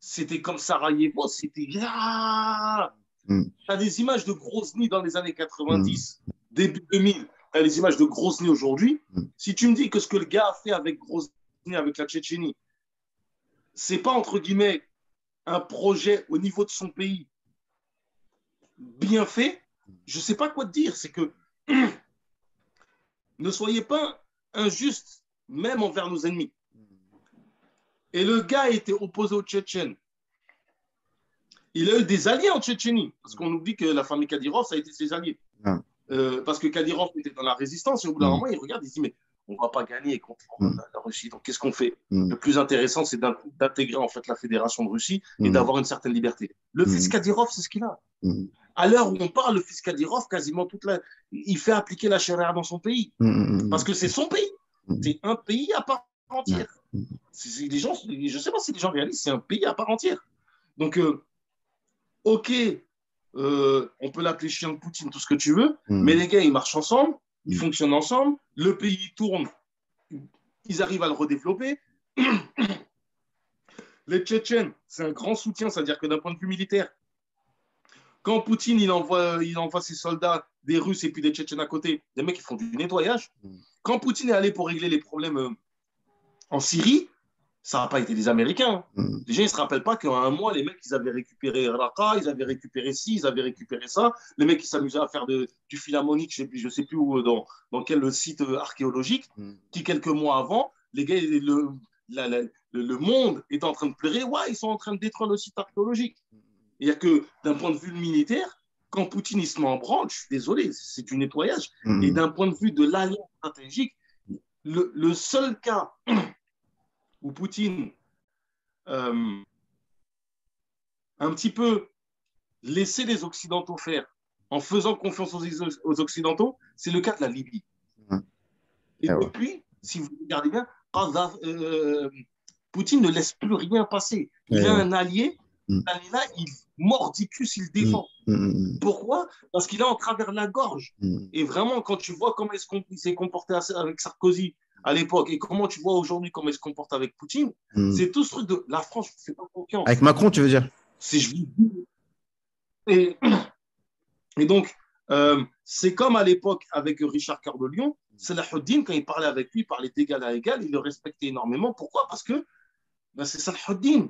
c'était comme Sarajevo, c'était. Ah, hum, tu as des images de Grozny dans les années hum, 90, début 2000, tu as les images de Grozny aujourd'hui. hum, Si tu me dis que ce que le gars a fait avec Grozny, avec la Tchétchénie, c'est pas entre guillemets un projet au niveau de son pays bien fait, je sais pas quoi te dire. C'est que ne soyez pas injustes, même envers nos ennemis. Et le gars était opposé aux Tchétchènes. Il a eu des alliés en Tchétchénie, parce qu'on oublie que la famille Kadyrov, ça a été ses alliés. hum, Parce que Kadyrov était dans la résistance, et au bout d'un hum, moment, il regarde, il se dit, mais on ne va pas gagner contre hum, la Russie, donc qu'est-ce qu'on fait? hum, Le plus intéressant, c'est d'intégrer en fait la Fédération de Russie et hum, d'avoir une certaine liberté. Le fils hum, Kadyrov, c'est ce qu'il a. hum, À l'heure où on parle, le fils Kadyrov, quasiment il fait appliquer la charia dans son pays, parce hum, que c'est son pays. hum, C'est un pays à part hum, entière. Les gens, je ne sais pas si les gens réalisent, c'est un pays à part entière. Donc, ok, on peut l'appeler chien de Poutine, tout ce que tu veux, mais hum, les gars, ils marchent ensemble, ils hum, fonctionnent ensemble, le pays tourne, ils arrivent à le redévelopper. Les Tchétchènes, c'est un grand soutien, c'est-à-dire que d'un point de vue militaire, quand Poutine il envoie ses soldats, des Russes et puis des Tchétchènes à côté, des mecs qui font du nettoyage. hum, Quand Poutine est allé pour régler les problèmes en Syrie, ça n'a pas été des Américains. hum, Les gens ne se rappellent pas qu'en un mois, les mecs, ils avaient récupéré Raqqa, ils avaient récupéré ci, ils avaient récupéré ça. Les mecs, ils s'amusaient à faire du philharmonique, je ne sais plus où, dans quel site archéologique, hum, qui quelques mois avant, les gars, le monde est en train de pleurer. Ouais, ils sont en train de détruire le site archéologique. Il n'y a que d'un point de vue militaire, quand Poutine il se met en branle, je suis désolé, c'est du nettoyage. Et hum, d'un point de vue de l'alliance stratégique, le seul cas où Poutine, euh, un petit peu, laisser les Occidentaux faire en faisant confiance aux Occidentaux, c'est le cas de la Libye. Et Ouais. depuis, si vous regardez bien, Poutine ne laisse plus rien passer. Il a Ouais. un allié, Mm. là, il mordicus, il Mm. défend. Mm. Pourquoi? Parce qu'il a en travers la gorge. Mm. Et vraiment, quand tu vois comment il s'est comporté avec Sarkozy à l'époque et comment tu vois aujourd'hui comment il se comporte avec Poutine, Mm. c'est tout ce truc de la France, je ne fais pas Avec confiance. Macron, tu veux dire? C'est je et, et donc, c'est comme à l'époque avec Richard Cœur de Lion, Salahuddin, quand il parlait avec lui, il parlait d'égal à égal, il le respectait énormément. Pourquoi? Parce que ben, c'est Salahuddin.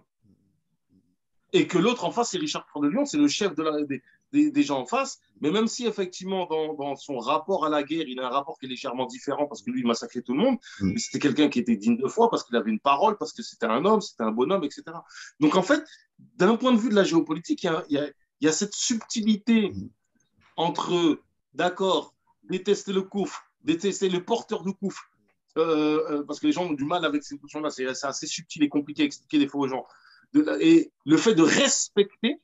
Et que l'autre en face, c'est Richard Cœur de Lion, c'est le chef des gens en face. Mais même si effectivement, dans son rapport à la guerre, il a un rapport qui est légèrement différent parce que lui, il massacrait tout le monde, Mm. mais c'était quelqu'un qui était digne de foi parce qu'il avait une parole, parce que c'était un homme, c'était un bonhomme, etc. Donc en fait, d'un point de vue de la géopolitique, il y a cette subtilité entre, d'accord, détester le kouf, détester le porteur de kouf, parce que les gens ont du mal avec cette notion-là, c'est assez subtil et compliqué à expliquer des fois aux gens. Et le fait de respecter,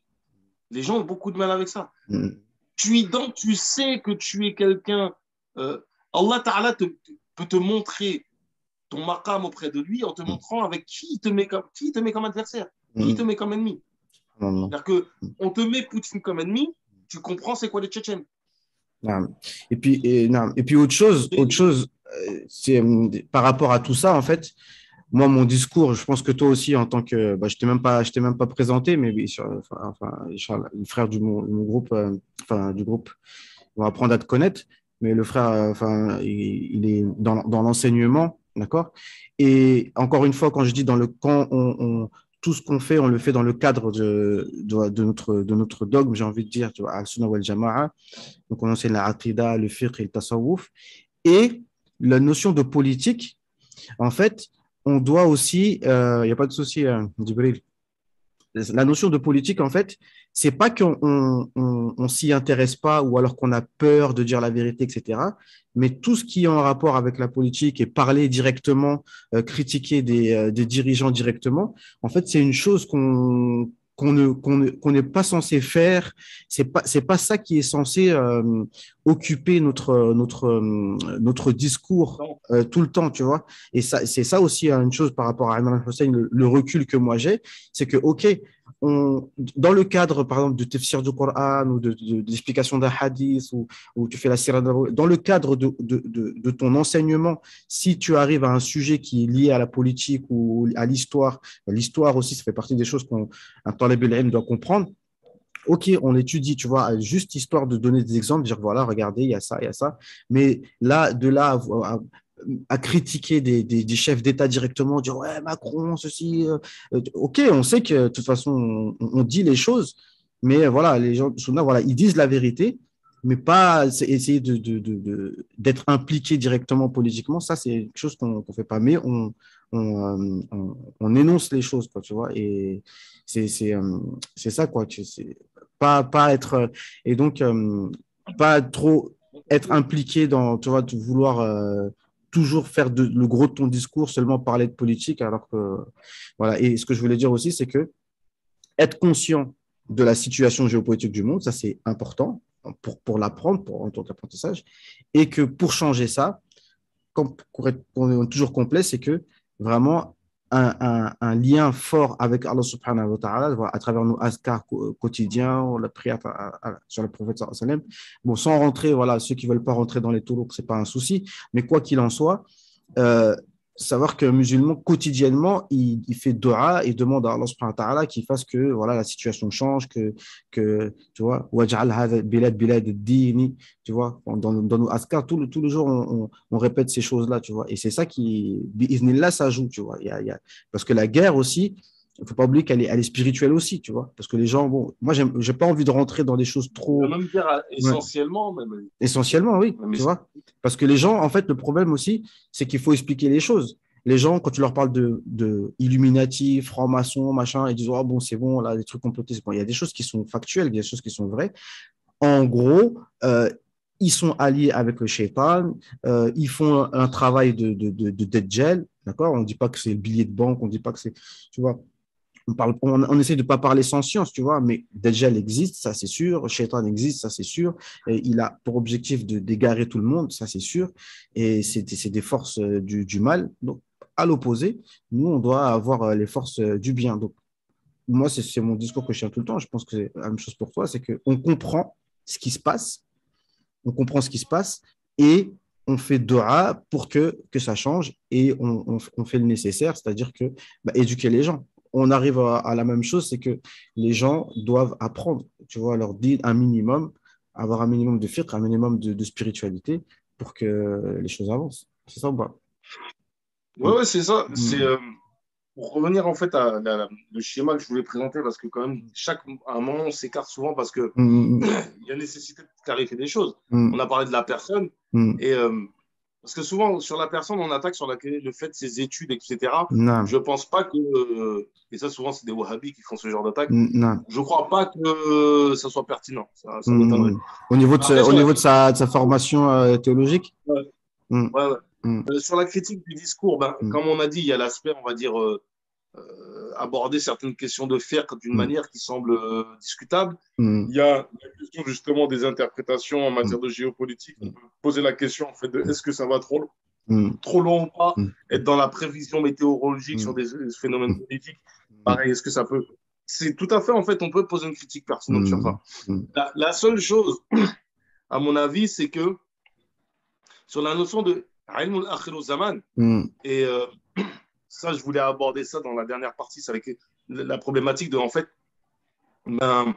les gens ont beaucoup de mal avec ça. Mm. Tu sais que tu es quelqu'un, Allah Ta'ala peut te montrer ton maqam auprès de lui en te montrant avec qui il te met comme adversaire, qui il te Mm. met comme ennemi. Non, non. C'est-à-dire qu'on te met Poutine comme ennemi, tu comprends c'est quoi les Tchétchènes. Non. Non. Et puis autre chose, c'est par rapport à tout ça, en fait, moi, mon discours, je pense que toi aussi, en tant que, bah, je t'ai même pas présenté, mais oui, Inch'Allah, le frère mon groupe, du groupe, on va apprendre à te connaître, mais le frère, il est dans l'enseignement, d'accord? Et encore une fois, quand je dis tout ce qu'on fait, on le fait dans le cadre de notre dogme, j'ai envie de dire, tu vois, Al-Sunnah wal Jama'a. Donc, on enseigne la aqida, le fiqh et le tasawwuf. Et la notion de politique, en fait, on doit aussi, il n'y a pas de souci, Djibril. La notion de politique, en fait, c'est pas qu'on s'y intéresse pas ou alors qu'on a peur de dire la vérité, etc. Mais tout ce qui est en rapport avec la politique et parler directement, critiquer des dirigeants directement, en fait, c'est une chose qu'on n'est pas censé faire. C'est pas ça qui est censé occuper notre discours Donc, tout le temps, tu vois. Et ça, c'est ça aussi une chose par rapport à Imran Hussein, le recul que moi j'ai, c'est que, OK, dans le cadre, par exemple, de tafsir du Coran ou de l'explication d'un hadith ou tu fais la sirah, dans le cadre de ton enseignement, si tu arrives à un sujet qui est lié à la politique ou à l'histoire aussi, ça fait partie des choses qu'un talib al-ilm doit comprendre. OK, on l'étudie, tu vois, juste histoire de donner des exemples, dire voilà, regardez, il y a ça, il y a ça. Mais là, de là à critiquer des chefs d'État directement, dire ouais, Macron, ceci. OK, on sait que de toute façon, on dit les choses, mais voilà, les gens, voilà, ils disent la vérité, mais pas essayer d'être impliqué directement politiquement. Ça, c'est quelque chose qu'on ne fait pas, mais on énonce les choses, quoi, tu vois, et c'est ça, quoi. Pas être. Et donc, pas trop être impliqué dans, tu vois, de vouloir toujours faire le gros de ton discours, seulement parler de politique, alors que. Voilà. Et ce que je voulais dire aussi, c'est que être conscient de la situation géopolitique du monde, ça, c'est important pour l'apprendre, en tant qu'apprentissage, et que pour changer ça, pour être toujours complet, c'est que vraiment un lien fort avec Allah subhanahu wa ta'ala à travers nos askars quotidiens, la prière sur le prophète sallallahu alayhi wa sallam. Bon, sans rentrer, voilà, ceux qui ne veulent pas rentrer dans les toulours, ce n'est pas un souci, mais quoi qu'il en soit, euh, savoir qu'un musulman, quotidiennement, il fait dua et demande à Allah subhanahu wa ta'ala qu'il fasse que voilà, la situation change, que tu vois, waj'al hadha bilad bilad ad-dini, tu vois, dans nos askars, tout le jour, on répète ces choses-là, tu vois, et c'est ça qui, bi'iznillah, ça joue, tu vois, parce que la guerre aussi, il ne faut pas oublier elle est spirituelle aussi, tu vois, parce que les gens, bon, moi, j'ai pas envie de rentrer dans des choses on va trop. même dire Ouais. essentiellement, même. Essentiellement, oui, Même tu vois. Parce que les gens, en fait, le problème aussi, c'est qu'il faut expliquer les choses. Les gens, quand tu leur parles de Illuminati, franc-maçon, machin, ils disent, oh, bon, c'est bon, là, des trucs complotistes. Bon, il y a des choses qui sont factuelles, il y a des choses qui sont vraies. En gros, ils sont alliés avec le shaitan, ils font un travail de Dajjal, d'accord? On ne dit pas que c'est le billet de banque, on ne dit pas que c'est, tu vois, on essaie de ne pas parler sans science, tu vois, mais Dajjal existe, ça c'est sûr, Shaitan existe, ça c'est sûr, et il a pour objectif d'égarer tout le monde, ça c'est sûr, et c'est des forces du mal. Donc, à l'opposé, nous, on doit avoir les forces du bien. Donc, moi, c'est mon discours que je tiens tout le temps. Je pense que c'est la même chose pour toi, c'est qu'on comprend ce qui se passe, on comprend ce qui se passe, et on fait dua pour que ça change, et on fait le nécessaire, c'est-à-dire que éduquer les gens. On arrive à la même chose, c'est que les gens doivent apprendre, tu vois, leur dire un minimum, avoir un minimum de fiqh, un minimum de spiritualité pour que les choses avancent. C'est ça ou pas? Ouais, ouais, c'est ça. C'est Mm, pour revenir en fait à le schéma que je voulais présenter, parce que quand même, à un moment, on s'écarte souvent parce que mm, il y a nécessité de clarifier des choses. On mm, a parlé de la personne mm, et parce que souvent sur la personne, on attaque sur le fait de ses études, etc. non, Je pense pas que et ça souvent c'est des wahhabis qui font ce genre d'attaque. non. Je crois pas que ça soit pertinent. Ça m'étonnerait. Mm. Au Sur la niveau de critique, de sa formation théologique? ouais, Mm, ouais, ouais. mm, Sur la critique du discours, ben, mm, comme on a dit, il y a l'aspect, on va dire, aborder certaines questions de faire d'une mm, manière qui semble discutable. mm, Il y a la question justement des interprétations en mm, matière de géopolitique. On peut poser la question en fait de est-ce que ça va mm, trop long ou pas, mm, être dans la prévision météorologique sur mm, des phénomènes mm, politiques. mm, Pareil, est-ce que ça peut. C'est tout à fait, en fait, on peut poser une critique pertinente sur mm, ça. mm, La seule chose, à mon avis, c'est que sur la notion de ilm al-akhir al-zaman, mm, et ça, je voulais aborder ça dans la dernière partie, c'est avec la problématique de, en fait, ben,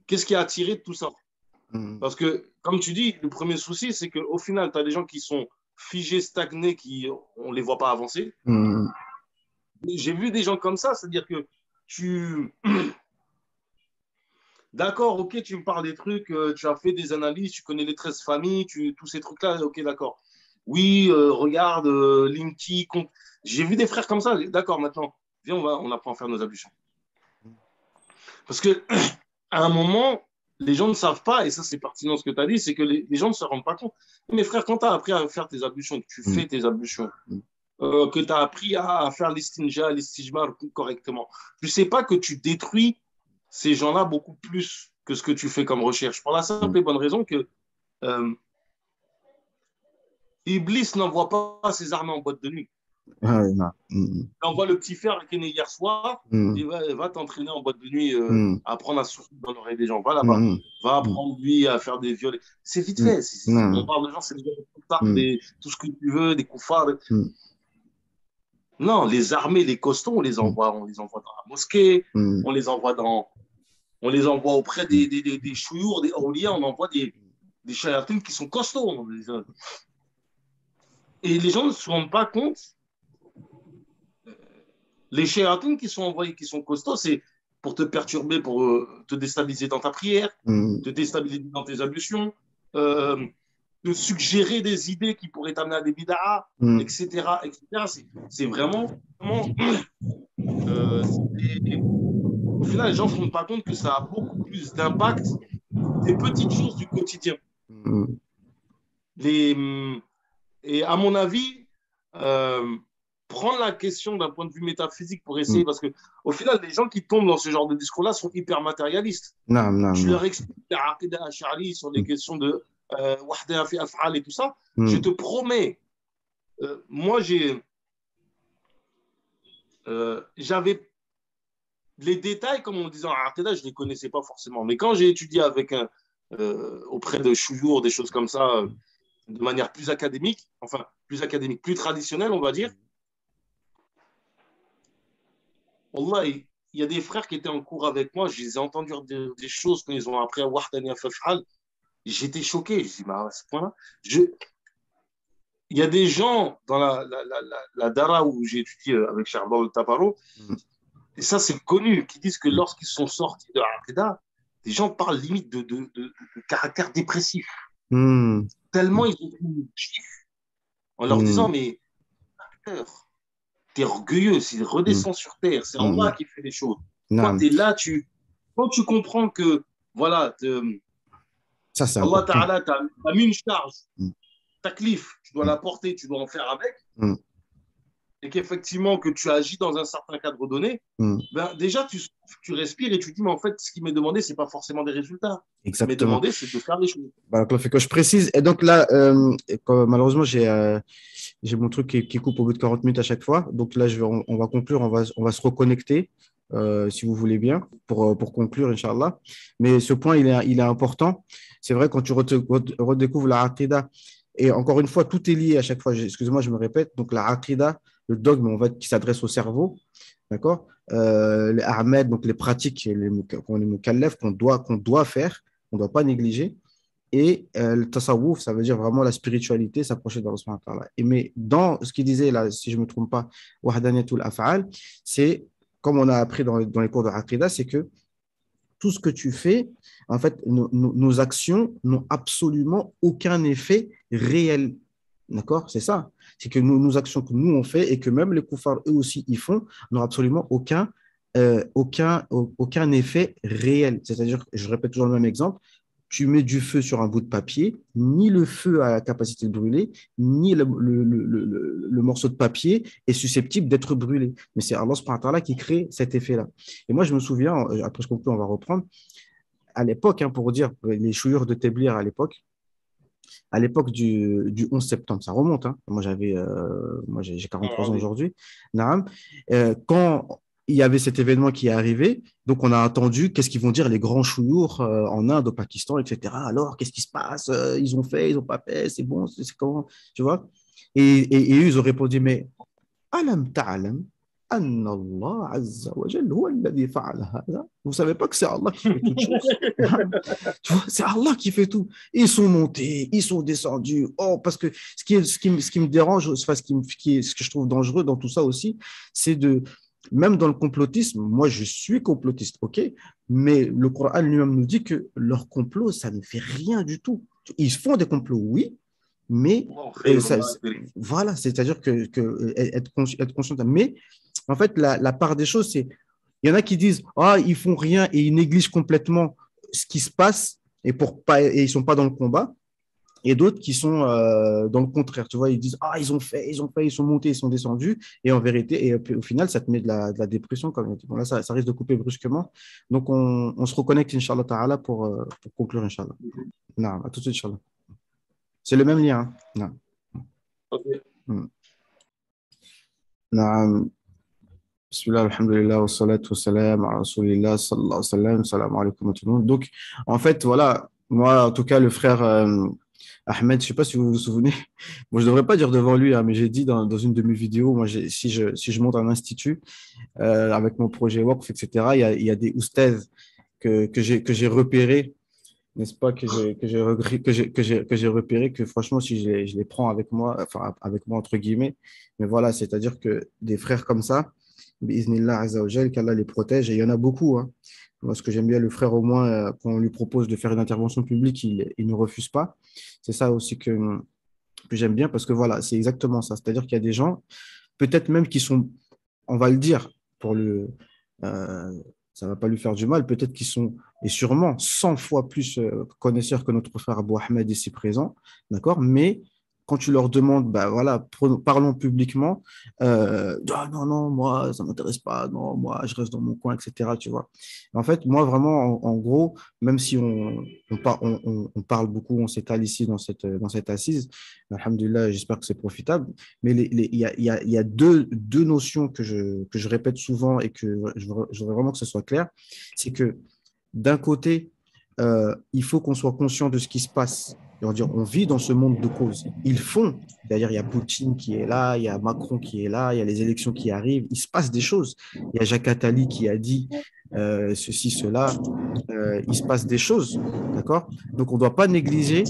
qu'est-ce qui a attiré de tout ça? mm, Parce que, comme tu dis, le premier souci, c'est qu'au final, tu as des gens qui sont figés, stagnés, on ne les voit pas avancer. mm, J'ai vu des gens comme ça, c'est-à-dire que tu. D'accord, ok, tu me parles des trucs, tu as fait des analyses, tu connais les 13 familles, tous ces trucs-là, ok, d'accord. Oui, regarde, Linky, compte. J'ai vu des frères comme ça, d'accord, maintenant, viens, on apprend à faire nos ablutions. Parce que à un moment, les gens ne savent pas, et ça c'est pertinent ce que tu as dit, c'est que les gens ne se rendent pas compte. Mais frère, quand tu as appris à faire tes ablutions, que tu mm, fais tes ablutions, mm, que tu as appris à faire l'istinja, l'istijmar correctement, tu ne sais pas que tu détruis ces gens-là beaucoup plus que ce que tu fais comme recherche. Pour la mm. simple et bonne raison que euh, Iblis n'envoie pas ses armées en boîte de nuit. Ah, ouais, non. Mm, Il envoie le petit frère qui est né hier soir, mm, il va t'entraîner en boîte de nuit, mm, à apprendre à souffler dans l'oreille des gens. Va là-bas, mm, va mm, apprendre lui à faire des violets. C'est vite mm, fait. On non, parle de gens, c'est mm, tout ce que tu veux, des koufars. mm, Non, les armées, les costauds, mm, on les envoie dans la mosquée, mm, on les envoie on les envoie auprès mm, des chouyours, des awliya, on envoie des chayatines qui sont costauds. Et les gens ne se rendent pas compte. Les chayatines qui sont envoyés, qui sont costauds, c'est pour te perturber, pour te déstabiliser dans ta prière, mm, te déstabiliser dans tes ablutions, euh, te suggérer des idées qui pourraient t'amener à des bid'ah, mm, etc. etc. C'est vraiment euh, au final, les gens ne se rendent pas compte que ça a beaucoup plus d'impact des petites choses du quotidien. mm, Les, et à mon avis, euh, prendre la question d'un point de vue métaphysique pour essayer, mm. parce que au final, les gens qui tombent dans ce genre de discours-là sont hyper matérialistes. Non, non, Tu non. leur expliques la Aqidah Ash'ari sur les Mm, questions de Wahda fi Af'al et tout ça. Je mm, te promets, moi, j'avais les détails, comme on disait en Aqidah, je ne les connaissais pas forcément. Mais quand j'ai étudié auprès de Chouyour, des choses comme ça, de manière plus académique, enfin, plus académique, plus traditionnelle, on va dire, Wallah, il y a des frères qui étaient en cours avec moi, je les ai entendus dire des choses quand ils ont appris à Wahdani Faf'al. J'étais choqué. Je dis, mais à ce point-là, il y a des gens dans la Dara où j'ai étudié avec Charbon Taparo, mm, et ça c'est connu, qui disent que lorsqu'ils sont sortis de l'Aqidah, les gens parlent limite de caractère dépressif, mm, tellement ils ont une gifle en leur disant, mm, mais t'es orgueilleux, c'est mm, redescend sur terre, c'est Allah mm. qui fait les choses. Toi, Non, tu es là, quand tu comprends que, voilà, ça c'est Allah important. Ta'ala t'a mis une charge, Mm, ta cliff, tu dois mm, la porter, tu dois en faire avec. mm, et qu'effectivement que tu agis dans un certain cadre donné, Hmm. ben déjà tu respires et tu dis, mais en fait, ce qui m'est demandé, ce n'est pas forcément des résultats. Ce qui m'est Exactement. demandé, c'est de faire les choses. Voilà, fait que je précise. Et donc là, malheureusement, j'ai mon truc qui coupe au bout de 40 minutes à chaque fois. Donc là, on va conclure, on va se reconnecter, si vous voulez bien, pour conclure, Inch'Allah. Mais ce point, il est important. C'est vrai, quand tu redécouvres la Aqidah, et encore une fois, tout est lié à chaque fois. Excusez-moi, je me répète. Donc la Aqidah, le dogme, qui s'adresse au cerveau, d'accord? Les Ahmed, donc les pratiques, qu'on est mukallaf, qu'on doit faire, qu'on ne doit pas négliger. Et le tasawwuf, ça veut dire vraiment la spiritualité, s'approcher d'Allah subhanahu wa ta'ala. Mais dans ce qu'il disait là, si je ne me trompe pas, wahdaniyatul af'al, c'est, comme on a appris dans les cours de Aqidah, c'est que tout ce que tu fais, en fait, nos actions n'ont absolument aucun effet réel. D'accord? C'est ça. C'est que nos actions que nous on fait et que même les koufars eux aussi ils font n'ont absolument aucun effet réel. C'est-à-dire, je répète toujours le même exemple, tu mets du feu sur un bout de papier, ni le feu a la capacité de brûler, ni le morceau de papier est susceptible d'être brûlé. Mais c'est Allah subhanahu wa ta'ala qui crée cet effet-là. Et moi, je me souviens, après ce qu'on peut, on va reprendre, à l'époque, hein, pour dire, les chouïurs de Téblir à l'époque du 11 septembre, ça remonte, hein. Moi, j'ai 43 ans aujourd'hui. Naam. Quand il y avait cet événement qui est arrivé, donc on a entendu qu'est-ce qu'ils vont dire les grands chouïours en Inde, au Pakistan, etc. Alors, qu'est-ce qui se passe? Ils ont fait, ils n'ont pas fait, c'est bon, c'est comment, tu vois? Et eux, ils ont répondu, mais Alam ta'alam anna Allah azza wa jal huwa alladhi fa'ala hadha. Vous savez pas que c'est Allah qui fait toutes choses. Tu vois, c'est Allah qui fait tout. Ils sont montés, ils sont descendus. Oh, parce que ce qui me dérange, enfin, ce que je trouve dangereux dans tout ça aussi, c'est même dans le complotisme, moi je suis complotiste, ok, mais le Coran lui-même nous dit que leur complot, ça ne fait rien du tout. Ils font des complots, oui, mais voilà, c'est-à-dire être conscient. Mais en fait, la part des choses, c'est il y en a qui disent ah ils font rien et ils négligent complètement ce qui se passe et ils sont pas dans le combat. Et d'autres qui sont dans le contraire, tu vois, ils disent ah ils sont montés, ils sont descendus et en vérité et au final ça te met de la dépression quand même. Bon là ça risque de couper brusquement. Donc on se reconnecte Inch'Allah Ta'ala pour conclure Inch'Allah. Non, à tout de suite Inch'Allah. C'est le même lien. Hein. Non. Okay. نعم بسم الله الحمد لله والصلاة والسلام على رسول الله صلى الله عليه وسلم السلام عليكم tout le monde. Donc en fait voilà moi en tout cas le frère Ahmed je sais pas si vous vous souvenez moi je devrais pas dire devant lui hein, mais j'ai dit dans une de mes vidéos moi si je monte un institut avec mon projet Waqf etc il y a des oustaz que j'ai repéré n'est-ce pas, que j'ai repéré que franchement, si je les prends avec moi, enfin avec moi entre guillemets, mais voilà, c'est-à-dire que des frères comme ça, bi'iznillah azza wa jal, qu'Allah les protège, et il y en a beaucoup. Hein. Moi, ce que j'aime bien, le frère, au moins, quand on lui propose de faire une intervention publique, il ne refuse pas. C'est ça aussi que j'aime bien, parce que voilà, c'est exactement ça. C'est-à-dire qu'il y a des gens, peut-être même qui sont, on va le dire, euh, ça ne va pas lui faire du mal, peut-être qu'ils sont, et sûrement, 100 fois plus connaisseurs que notre frère Abou Ahmed ici présent, d'accord? Mais quand tu leur demandes, bah voilà, parlons publiquement, ah, non, non, moi, ça ne m'intéresse pas, non, moi, je reste dans mon coin, etc., tu vois. En fait, moi, vraiment, en gros, même si on parle beaucoup, on s'étale ici dans cette assise, alhamdulillah, j'espère que c'est profitable, mais il y a deux notions que je répète souvent et que je voudrais vraiment que ce soit clair. C'est que d'un côté, il faut qu'on soit conscient de ce qui se passe. On vit dans ce monde de causes. Ils font. D'ailleurs, il y a Poutine qui est là, il y a Macron qui est là, il y a les élections qui arrivent. Il se passe des choses. Il y a Jacques Attali qui a dit ceci, cela. Il se passe des choses. D'accord? Donc, on ne doit pas négliger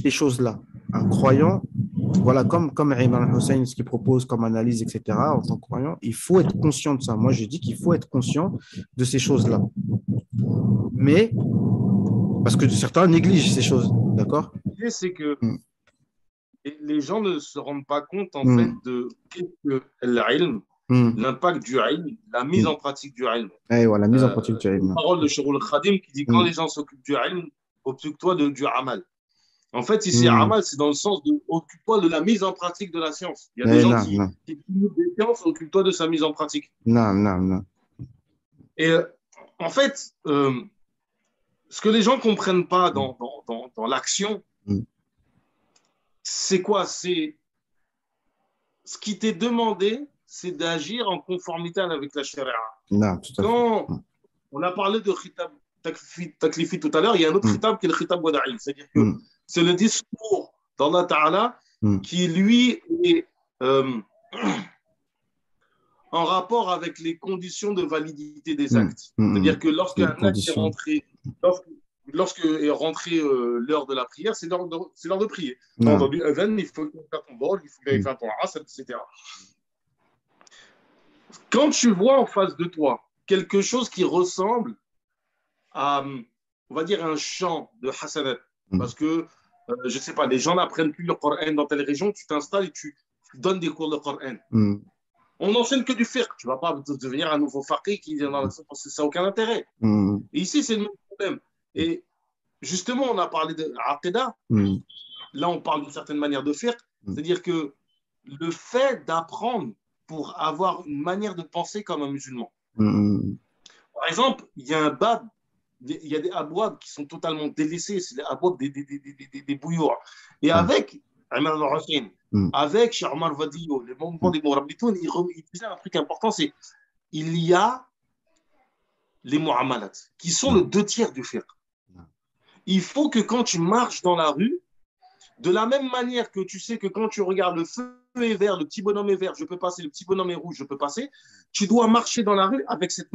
ces choses-là. Un croyant, voilà, comme Ayman Hussein, ce qu'il propose comme analyse, etc., en tant que croyant, il faut être conscient de ça. Moi, je dis qu'il faut être conscient de ces choses-là. Mais, parce que certains négligent ces choses, d'accord? L'idée, c'est que les gens ne se rendent pas compte, en fait, Mm. de qu'est-ce que l'ilm, Mm. l'impact du ilm, la mise en pratique du ilm. Et voilà, mise en pratique du ilm. Parole de Cheikh al-Khadim qui dit quand les gens s'occupent du ilm, occupe-toi du amal. En fait, ici, Hmm. amal, c'est dans le sens de occupe-toi de la mise en pratique de la science. Il y a des Eh, gens non, non, qui font des sciences, occupe-toi de sa mise en pratique. non, non, non. Et en fait, ce que les gens ne comprennent pas Hmm. dans l'action, Hmm. c'est quoi? C'est ce qui t'est demandé, c'est d'agir en conformité avec la charia. Non, tout à fait. Quand Hmm. on a parlé de khitab taklifi tout à l'heure, il y a un autre Hmm. khitab qui est le khitab wada'i. C'est-à-dire que Hmm. c'est le discours d'Allah Ta'ala Hmm. qui, lui, est en rapport avec les conditions de validité des Hmm. actes. Hmm. C'est-à-dire que C'est une lorsqu'un acte est condition. rentré, lorsque, lorsque est rentrée l'heure de la prière, c'est l'heure de prier. Tu as Non. entendu Evan, il faut faire ton bol, il faut Hmm. faire ton as, etc. Quand tu vois en face de toi quelque chose qui ressemble à, on va dire, un champ de hasanat, Hmm. parce que, je ne sais pas, les gens n'apprennent plus le Coran dans telle région, tu t'installes et tu donnes des cours de Coran. Hmm. On n'enseigne que du fiqh. Tu ne vas pas devenir un nouveau faqih qui vient dans l'action parce que ça n'a aucun intérêt. Hmm. Et ici, c'est le même problème. Et justement, on a parlé de Aqidah. Hmm. Là, on parle d'une certaine manière de fiqh. Hmm. C'est-à-dire que le fait d'apprendre pour avoir une manière de penser comme un musulman. Hmm. Par exemple, il y a un bab, il y a des abouabs qui sont totalement délaissés. C'est les abouabs des bouilloires. Et Ah. avec Imam al-Hussein, Hmm. avec Cheikh Omar Vadio, les mouvements Hmm. des Mourabitoun, ils disaient un truc important, c'est il y a les mu'amalat, qui sont le Non. 2 tiers du fiqh. Non. Il faut que quand tu marches dans la rue, de la même manière que tu sais que quand tu regardes le feu est vert, le petit bonhomme est vert, je peux passer, le petit bonhomme est rouge, je peux passer, tu dois marcher dans la rue avec cette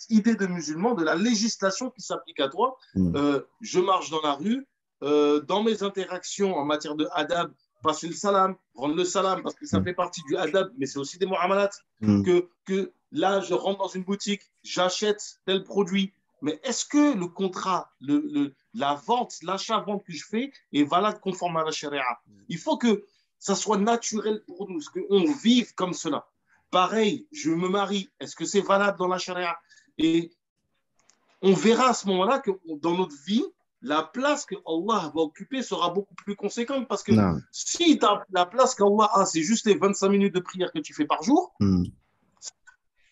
idée de musulman, de la législation qui s'applique à toi. Hmm. Je marche dans la rue, dans mes interactions en matière de adab, passer le salam, rendre le salam, parce que ça Hmm. fait partie du adab, mais c'est aussi des mu'amalat. Hmm. Que là, je rentre dans une boutique, j'achète tel produit, mais est-ce que le contrat, la vente, l'achat-vente que je fais est valable conforme à la charia? Il faut que ça soit naturel pour nous, qu'on vive comme cela. Pareil, je me marie, est-ce que c'est valable dans la charia? Et on verra à ce moment-là que dans notre vie, la place que Allah va occuper sera beaucoup plus conséquente parce que Non. si la place qu'Allah a, c'est juste les 25 minutes de prière que tu fais par jour, Hmm.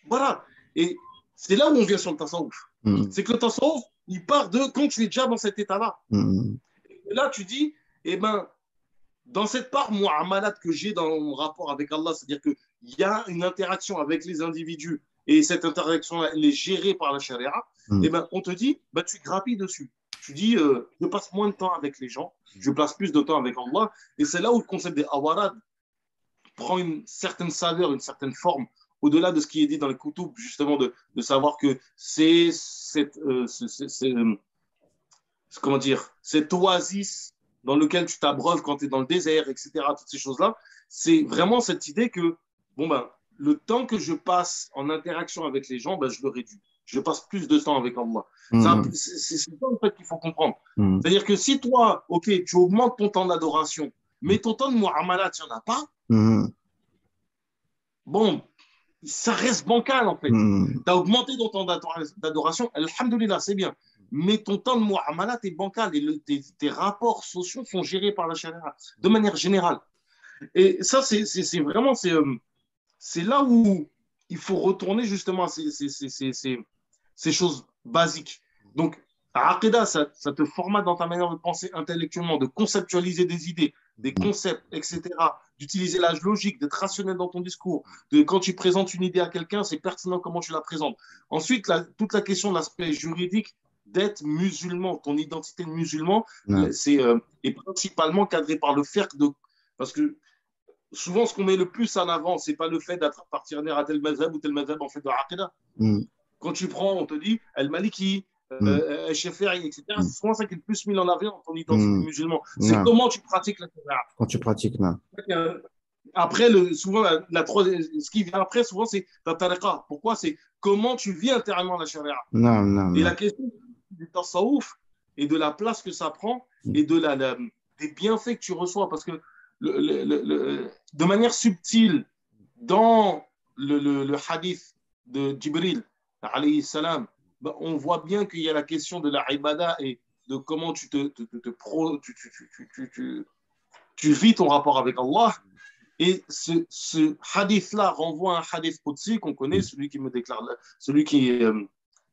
voilà. Et c'est là où on vient sur le tasawwuf. Hmm. C'est que le tasawwuf, il part de quand tu es déjà dans cet état-là. Hmm. Et là, tu dis, eh ben, dans cette part mu'amalat que j'ai dans mon rapport avec Allah, c'est-à-dire qu'il y a une interaction avec les individus et cette interaction elle est gérée par la charia, Hmm. eh ben, on te dit, bah, tu grappilles dessus. Tu dis, je passe moins de temps avec les gens, je passe plus de temps avec Allah. Et c'est là où le concept des awarad prend une certaine saveur, une certaine forme, au-delà de ce qui est dit dans les koutoub, justement, de savoir que c'est cette, comment dire, cette oasis dans lequel tu t'abreuves quand tu es dans le désert, etc., toutes ces choses-là, c'est vraiment cette idée que, bon ben, le temps que je passe en interaction avec les gens, ben, je le réduis. Je passe plus de temps avec Allah. Hmm. C'est ça, en fait, qu'il faut comprendre. Hmm. C'est-à-dire que si toi, ok, tu augmentes ton temps d'adoration, mais ton temps de mu'amalat, tu n'en as pas, Hmm. bon, ça reste bancal, en fait. Hmm. Tu as augmenté ton temps d'adoration, alhamdoulilah, c'est bien. Mais ton temps de mu'amalat est bancal et tes rapports sociaux sont gérés par la charia de manière générale. Et ça, c'est vraiment, c'est là où il faut retourner justement à ces choses basiques. Donc, Aqidah, ça te formate dans ta manière de penser intellectuellement, de conceptualiser des idées, des concepts, etc., d'utiliser l'âge logique, d'être rationnel dans ton discours, de quand tu présentes une idée à quelqu'un, c'est pertinent comment tu la présentes. Ensuite, toute la question de l'aspect juridique, d'être musulman, ton identité de musulman, Non. est principalement cadrée par le fiqh parce que souvent, ce qu'on met le plus en avant, c'est pas le fait d'être partenaire à tel mazhab ou tel mazhab en fait de Aqidah. Hmm. Quand tu prends, on te dit Al-Maliki, Hmm. Al-Shafi'i, etc. Hmm. C'est souvent ça qui est le plus mis en avant dans ton identité Hmm. de musulman. C'est Non. comment tu pratiques la Quand tu pratiques, non. Sharia. Après, souvent, ce qui vient après, souvent, c'est ta tariqa. Pourquoi? C'est comment tu vis intérieurement la charia. Non, non, Et non. la question du tasawwuf et de la place que ça prend Hmm. et des bienfaits que tu reçois. Parce que de manière subtile, dans le hadith de Jibril, alayhi salam, ben, on voit bien qu'il y a la question de la ibada et de comment tu vis ton rapport avec Allah. Et ce hadith-là renvoie à un hadith Qudsi qu'on connaît, celui qui me déclare, celui qui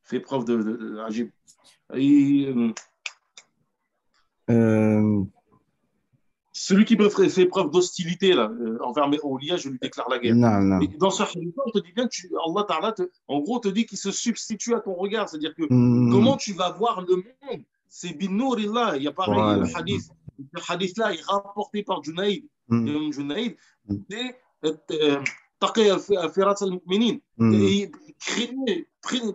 fait preuve de Euh, celui qui me fait preuve d'hostilité là, envers mes awliya, je lui déclare la guerre. non, non. Et dans ce hadith, on te dit bien que Allah Ta'ala, en gros, te dit qu'il se substitue à ton regard. C'est-à-dire que comment tu vas voir le monde, c'est bin nourillah. Il y a pareil, Voilà. le hadith là est rapporté par Junaïd. Junaïd, c'est taqi al-firas al-mu'minin.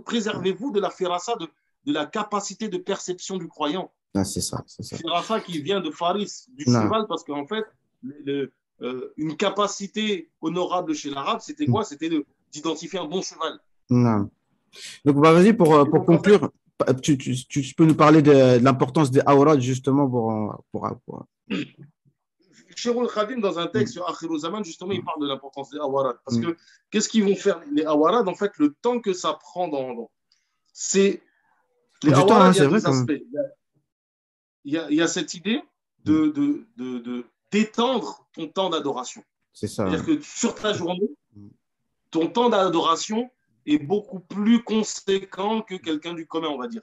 Préservez-vous de la firasa, de la capacité de perception du croyant. Ah, c'est ça, c'est ça. Firasa qui vient de Faris, du Non. cheval, parce qu'en fait, une capacité honorable chez l'arabe, c'était quoi? C'était d'identifier un bon cheval. Non. Donc, bah, vas-y, pour conclure, tu peux nous parler de l'importance des awrad, justement, pour... Shirul Khadim, dans un texte sur Akhirul Zaman, justement, il parle de l'importance des awarad. Parce que qu'est-ce qu'ils vont faire? Les awarad, en fait, le temps que ça prend c'est. Les awarad, il y a deux aspects. Il y a cette idée d'étendre ton temps d'adoration. C'est ça. C'est-à-dire que sur ta journée, ton temps d'adoration est beaucoup plus conséquent que quelqu'un du commun, on va dire.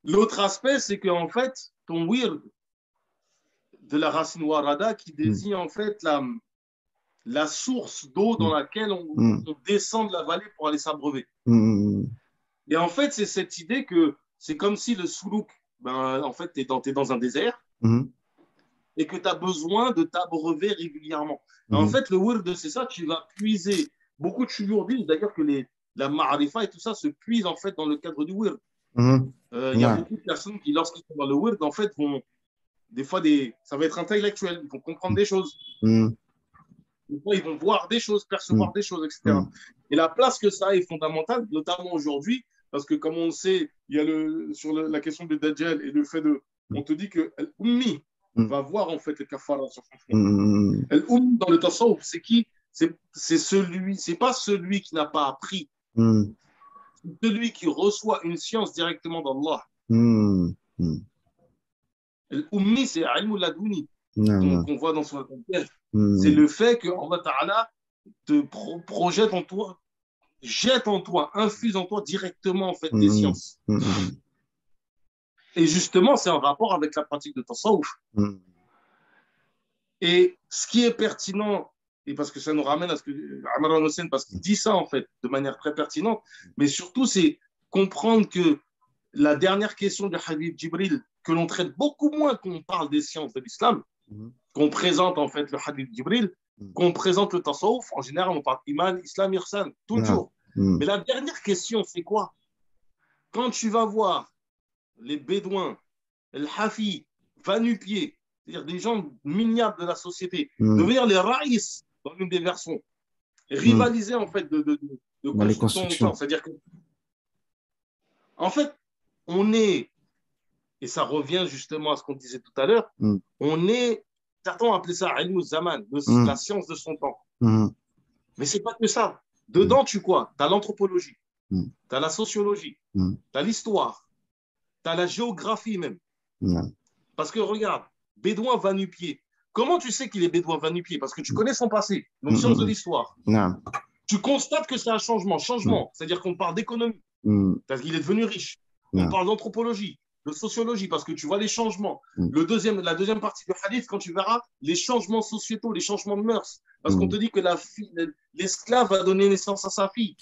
L'autre aspect, c'est qu'en fait, ton wird de la racine warada qui désigne en fait la source d'eau dans laquelle on descend de la vallée pour aller s'abreuver. Et en fait, c'est cette idée que c'est comme si le soulouk, en fait, tu es dans un désert et que tu as besoin de t'abreuver régulièrement. En fait, le wird, c'est ça, tu vas puiser. Beaucoup de chouyours disent d'ailleurs que la ma'arifa et tout ça se puise en fait dans le cadre du wird. Il y a beaucoup de personnes qui, lorsqu'ils sont dans le wird, en fait, vont des fois, ça va être intellectuel, ils vont comprendre des choses. Des fois, ils vont voir des choses, percevoir des choses, etc. Et la place que ça a est fondamentale, notamment aujourd'hui, parce que comme on le sait, il y a sur la question de Dajjal et le fait on te dit que Al-Ummi va voir en fait le kafara sur son front. Al-Ummi dans le tasawwuf, c'est qui? C'est pas celui qui n'a pas appris. C'est celui qui reçoit une science directement d'Allah. L'ummi, c'est ilm ladouni qu'on voit dans son contexte. C'est le fait que Allah Ta'ala te projette en toi, jette en toi, infuse en toi directement en fait des sciences. Et justement, c'est en rapport avec la pratique de tasawwuf. Et ce qui est pertinent, et parce que ça nous ramène à ce que Imran Hossein, parce qu'il dit ça en fait de manière très pertinente, mais surtout c'est comprendre que la dernière question du hadith Jibril, que l'on traite beaucoup moins qu'on parle des sciences de l'islam, qu'on présente en fait le hadith Jibril, qu'on présente le tasawwuf, en général on parle iman, islam, ihsan, toujours. Mais la dernière question c'est quoi? Quand tu vas voir les bédouins, le hafi, va-nu-pieds, c'est-à-dire des gens minables de la société, devenir les raïs dans une des versions, rivaliser en fait de construction. C'est-à-dire que, en fait, on est, et ça revient justement à ce qu'on disait tout à l'heure, on est, certains ont appelé ça ilm zaman, la science de son temps. Mais c'est pas que ça. Dedans, tu quoi? Tu as l'anthropologie, tu as la sociologie, tu as l'histoire, tu as la géographie même. Parce que regarde, bédouin va-nu-pied. Comment tu sais qu'il est bédouin va-nu-pied? Parce que tu connais son passé, donc science de l'histoire. Tu constates que c'est un changement. C'est-à-dire qu'on parle d'économie, parce qu'il est devenu riche. On parle d'anthropologie, de sociologie, parce que tu vois les changements. La deuxième partie du hadith, quand tu verras les changements sociétaux, les changements de mœurs, parce qu'on te dit que l'esclave va donner naissance à sa fille.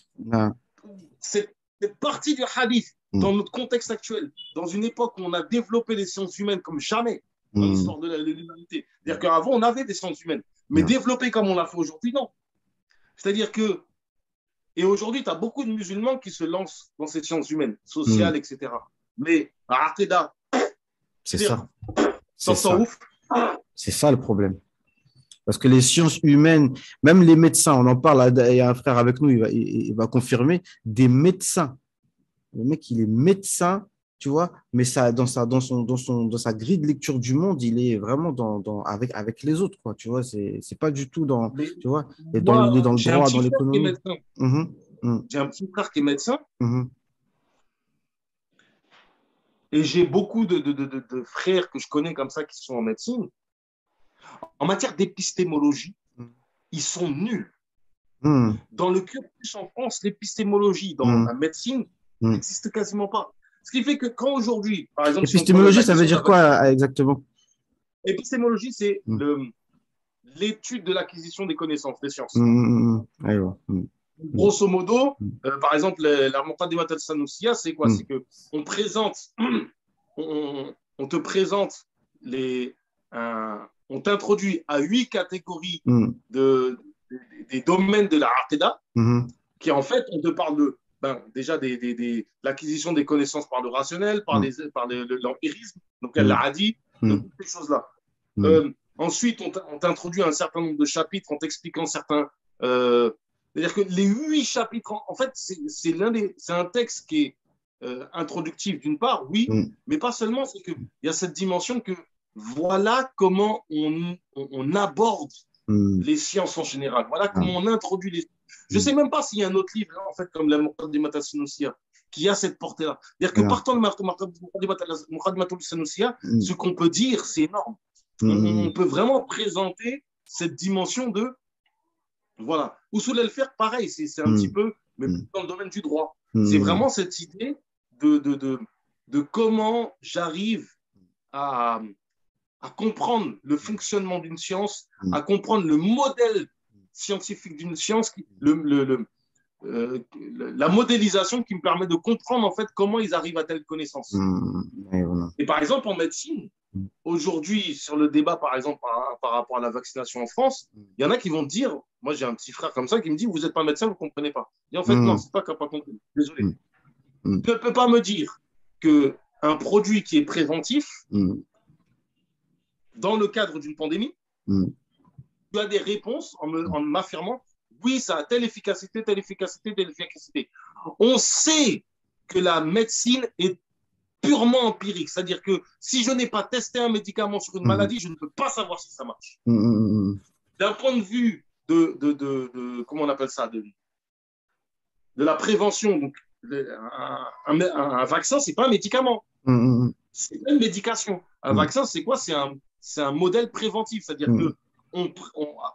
C'est partie du hadith, dans notre contexte actuel, dans une époque où on a développé les sciences humaines comme jamais dans l'histoire de l'humanité. C'est-à-dire qu'avant, on avait des sciences humaines, mais développées comme on l'a fait aujourd'hui, non. C'est-à-dire que, et aujourd'hui, tu as beaucoup de musulmans qui se lancent dans ces sciences humaines, sociales, etc. Mais à Aqida, c'est ça. C'est ça le problème. Parce que les sciences humaines, même les médecins, on en parle, il y a un frère avec nous, il va confirmer, des médecins. Le mec, il est médecin, tu vois, mais ça, dans sa grille de lecture du monde, il est vraiment avec les autres, quoi, tu vois, c'est pas du tout dans, tu vois, et dans le droit, dans l'économie. J'ai un petit frère qui est médecin. et j'ai beaucoup de frères que je connais comme ça qui sont en médecine, en matière d'épistémologie, ils sont nuls. Hmm. Dans le cursus en France, l'épistémologie dans Hmm. la médecine Hmm. n'existe quasiment pas. Ce qui fait que quand aujourd'hui, par exemple, si on prend Épistémologie, la ça veut question de dire la quoi exactement? épistémologie, c'est Hmm. l'étude de l'acquisition des connaissances, des Hmm. sciences. Hmm. Hmm. Aïwa. Hmm. Hmm. Grosso modo, Hmm. par exemple, la Muqaddimat al-Sanusiya, c'est quoi? Hmm. C'est que on te présente on t'introduit à 8 catégories Hmm. des domaines de la Aqidah, Hmm. qui en fait, on te parle déjà l'acquisition des connaissances par le rationnel, par Hmm. l'empirisme, donc elle Hmm. l'a dit, de Hmm. toutes ces choses-là. Hmm. Ensuite, on t'introduit un certain nombre de chapitres en t'expliquant certains. C'est-à-dire que les 8 chapitres, en fait, c'est un texte qui est introductif d'une part, oui, Hmm. mais pas seulement, c'est qu'il y a cette dimension que voilà comment on aborde Hmm. les sciences en général. Voilà Ah. comment on introduit les. Je ne Hmm. sais même pas s'il y a un autre livre, en fait, comme la Muqaddimat al-Sanusiya, qui a cette portée-là. C'est-à-dire que Non. partant de Muqaddimat al-Sanusiya, Hmm. ce qu'on peut dire, c'est énorme. Hmm. On peut vraiment présenter cette dimension de. Voilà. Usul al-Fiqh, pareil, c'est un Hmm. petit peu, mais Hmm. dans le domaine du droit. Hmm. C'est vraiment cette idée de comment j'arrive à, à comprendre le fonctionnement d'une science, Hmm. à comprendre le modèle scientifique d'une science, la modélisation qui me permet de comprendre en fait comment ils arrivent à telle connaissance. Hmm. Et voilà. Et par exemple, en médecine, Hmm. aujourd'hui, sur le débat, par exemple, par rapport à la vaccination en France, il y en a qui vont dire, moi j'ai un petit frère comme ça qui me dit, vous n'êtes pas médecin, vous ne comprenez pas. Et en fait, Hmm. non, c'est pas capable de comprendre. Désolé. Hmm. Hmm. Tu ne peux pas me dire qu'un produit qui est préventif, Hmm. dans le cadre d'une pandémie, Hmm. tu as des réponses en m'affirmant, oui, ça a telle efficacité, telle efficacité, telle efficacité. On sait que la médecine est purement empirique. C'est-à-dire que si je n'ai pas testé un médicament sur une Hmm. maladie, je ne peux pas savoir si ça marche. Hmm. D'un point de vue comment on appelle ça, de la prévention, donc un vaccin, ce n'est pas un médicament. Hmm. C'est pas une médication. Un Hmm. vaccin, c'est quoi? C'est un modèle préventif. C'est-à-dire Hmm. que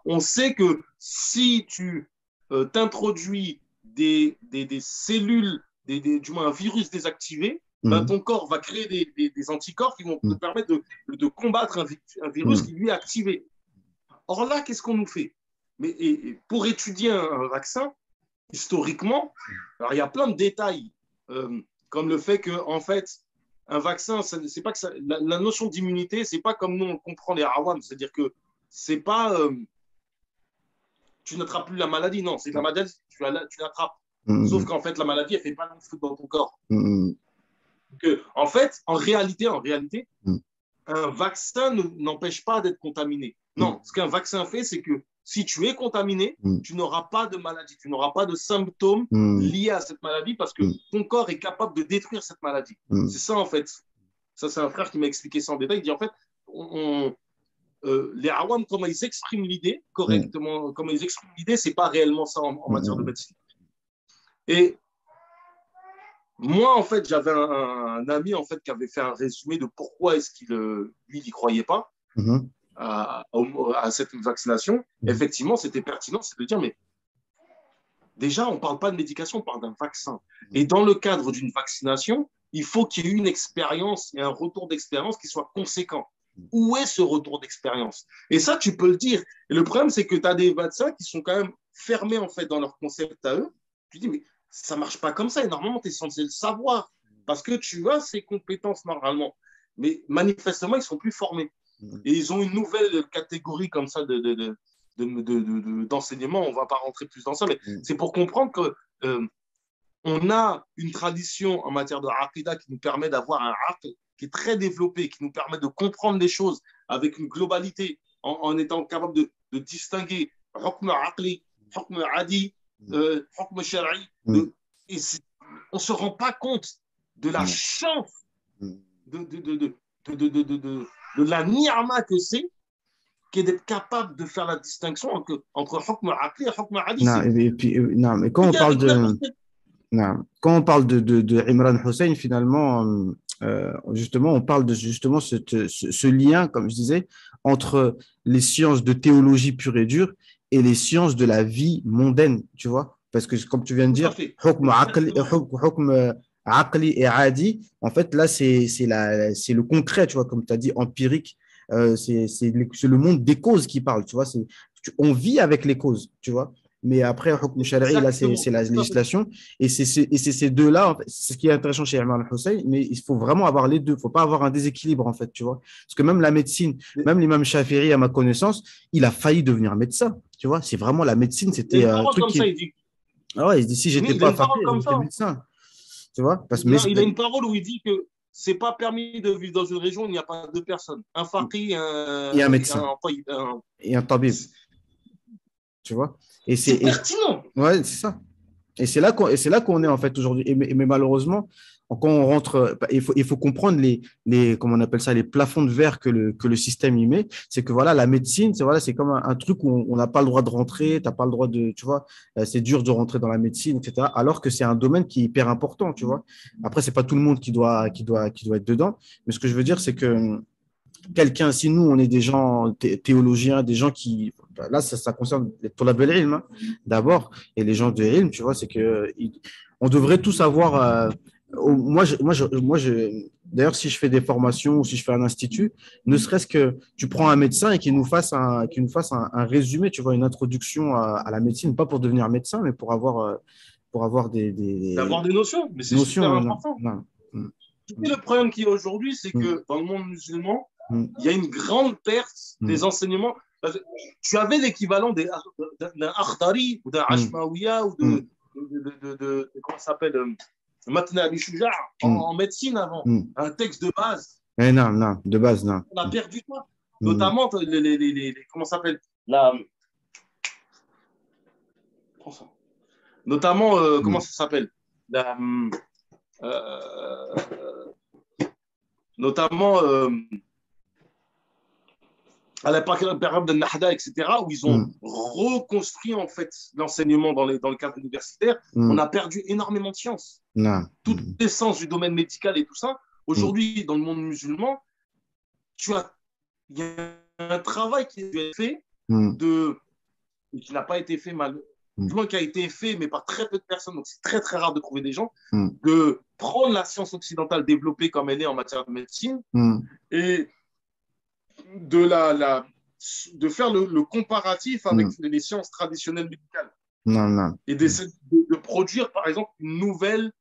on sait que si tu t'introduis des cellules, du moins un virus désactivé, ben, Hmm. ton corps va créer des anticorps qui vont te Hmm. permettre de combattre un virus Hmm. qui lui est activé. Or là, qu'est-ce qu'on nous fait? Et pour étudier un vaccin, historiquement, alors il y a plein de détails, comme le fait que, en fait, un vaccin, c'est pas que la notion d'immunité, c'est pas comme nous on comprend les awam, c'est-à-dire que c'est pas tu n'attrapes plus la maladie, non, c'est que la maladie, tu l'attrapes. Hmm. Sauf qu'en fait, la maladie, elle fait pas long feu dans ton corps. Hmm. Que, en fait, en réalité, Hmm. un vaccin n'empêche pas d'être contaminé. Non, ce qu'un vaccin fait, c'est que si tu es contaminé, Hmm. tu n'auras pas de maladie, tu n'auras pas de symptômes Hmm. liés à cette maladie parce que Hmm. ton corps est capable de détruire cette maladie. Hmm. C'est ça, en fait. Ça, c'est un frère qui m'a expliqué ça en détail. Il dit, en fait, les awam, comment ils expriment l'idée correctement, comment ils expriment l'idée, c'est pas réellement ça en matière de médecine. Et moi, en fait, j'avais un ami en fait qui avait fait un résumé de pourquoi est-ce qu'il lui, il n'y croyait pas Hmm. à cette vaccination. Effectivement, c'était pertinent, c'est de dire, mais déjà, on ne parle pas de médication, on parle d'un vaccin. Et dans le cadre d'une vaccination, il faut qu'il y ait une expérience et un retour d'expérience qui soit conséquent. Où est ce retour d'expérience? Et ça, tu peux le dire. Et le problème, c'est que tu as des vaccins qui sont quand même fermés en fait dans leur concept à eux. Tu dis, mais ça ne marche pas comme ça. Et normalement, tu es censé le savoir parce que tu as ces compétences normalement. Mais manifestement, ils ne sont plus formés. Et ils ont une nouvelle catégorie comme ça d'enseignement. On ne va pas rentrer plus dans ça, mais c'est pour comprendre que on a une tradition en matière de aqidah qui nous permet d'avoir un aql qui est très développé, qui nous permet de comprendre les choses avec une globalité, en étant capable de distinguer hukm aqli, hukm adi, hukm shari. Et on ne se rend pas compte de la chance, de la ni'ma que c'est, qui est d'être capable de faire la distinction entre hukm aqli et hukm adi. Non, et puis, non, mais quand on parle de... Non. Quand on parle de Imran Hussein, finalement, justement, on parle de justement ce lien, comme je disais, entre les sciences de théologie pure et dure et les sciences de la vie mondaine, tu vois. Parce que, comme tu viens de Tout à dire, fait. hukm aqli, Exactement. aqli et adi, en fait, là, c'est le concret, tu vois, comme tu as dit, empirique. C'est le monde des causes qui parle, tu vois. On vit avec les causes, tu vois. Mais après, hukm shara'i, là, Exactement. c'est la Tout à fait. législation. Et c'est ces deux-là, en fait, c'est ce qui est intéressant chez Imran Hussein, mais il faut vraiment avoir les deux. Il ne faut pas avoir un déséquilibre, en fait, tu vois. Parce que même la médecine, Il même l'imam Shafiri, à ma connaissance, il a failli devenir médecin, tu vois. C'est vraiment la médecine, a c'était une un parole truc comme ça, qui. il dit. Ah ouais, il dit si j'étais Il a pas une faqih, parole comme ça, j'étais hein. médecin, tu vois. Il a une parole où il dit que c'est pas permis de vivre dans une région où il n'y a pas deux personnes. Un faqih, et un un, médecin, et un tabib, tu vois. Et c'est pertinent. ouais, c'est ça. Et c'est là qu'on est en fait aujourd'hui. Mais malheureusement, quand on rentre, il faut comprendre comment on appelle ça, les plafonds de verre que le système y met. C'est que voilà, la médecine, c'est comme un truc où on n'a pas le droit de rentrer, t'as pas le droit de, tu vois, c'est dur de rentrer dans la médecine, etc. Alors que c'est un domaine qui est hyper important, tu vois. Après, c'est pas tout le monde qui doit être dedans. Mais ce que je veux dire, c'est que quelqu'un, si nous, on est des gens théologiens, des gens qui, là, ça concerne les Toulab el-Ilm, hein, d'abord, et les gens de Ilm, tu vois, c'est que on devrait tous avoir. D'ailleurs, si je fais des formations ou si je fais un institut, ne serait-ce que tu prends un médecin et qu'il nous fasse un résumé, tu vois, une introduction à la médecine, pas pour devenir médecin, mais pour avoir D'avoir des des notions, mais c'est super notions. Non, important. non. Tu sais, le problème qu'il y a aujourd'hui, c'est Mm, que dans le monde musulman, mm, il y a une grande perte des mm, enseignements. Tu avais l'équivalent d'un Akhdari ou d'un mm, Ashmawiya ou mm, comment ça s'appelle, Matna al-Shuja' mm, en médecine avant, mm. un texte de base. Non, non, de base, non. On a perdu ça. Mm, Notamment, comment ça s'appelle la, Notamment, comment mm, ça s'appelle la, euh, Notamment à la période de Nahda, etc., où ils ont mm, reconstruit en fait l'enseignement dans le cadre universitaire. On mm, a perdu énormément de sciences. non. Toute l'essence du domaine médical et tout ça. Mm, Aujourd'hui, dans le monde musulman, il y a un travail qui a été fait mm, de, qui n'a pas été fait mal, mm, du moins qui a été fait, mais par très peu de personnes, donc c'est très très rare de trouver des gens, mm, de prendre la science occidentale développée comme elle est en matière de médecine mm, et de, de faire le comparatif avec mm. les sciences traditionnelles médicales Non, non. et d'essayer de produire, par exemple, une nouvelle,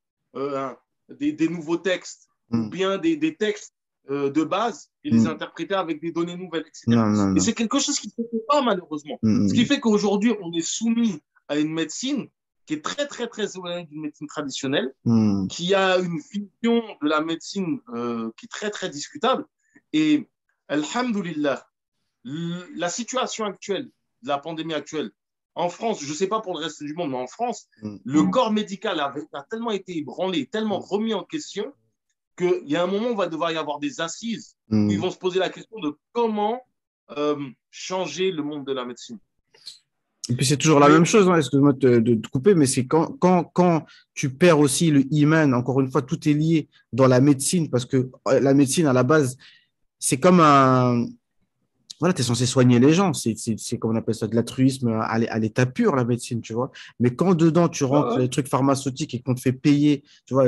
des nouveaux textes ou Mm, bien des textes de base et les mm. interpréter avec des données nouvelles, etc. Non, non, Et non. c'est quelque chose qui ne se fait pas, malheureusement. Ce qui Mm, fait qu'aujourd'hui, on est soumis à une médecine qui est très, très, très éloignée d'une médecine traditionnelle, mm, qui a une vision de la médecine qui est très, très discutable. Et, alhamdulillah, la situation actuelle, de la pandémie actuelle, en France, je ne sais pas pour le reste du monde, mais en France, mm, le corps médical a tellement été ébranlé, tellement mm, remis en question, qu'il y a un moment où il va devoir y avoir des assises où ils mm. vont se poser la question de comment changer le monde de la médecine. Et puis c'est toujours la même Mais chose, hein, excuse-moi de te couper, mais c'est quand tu perds aussi le iman, encore une fois, tout est lié dans la médecine, parce que la médecine, à la base, c'est comme un, voilà, tu es censé soigner les gens. C'est comme on appelle ça, de l'altruisme à l'état pur, la médecine, tu vois. Mais quand dedans, tu rentres les trucs pharmaceutiques et qu'on te fait payer, tu vois,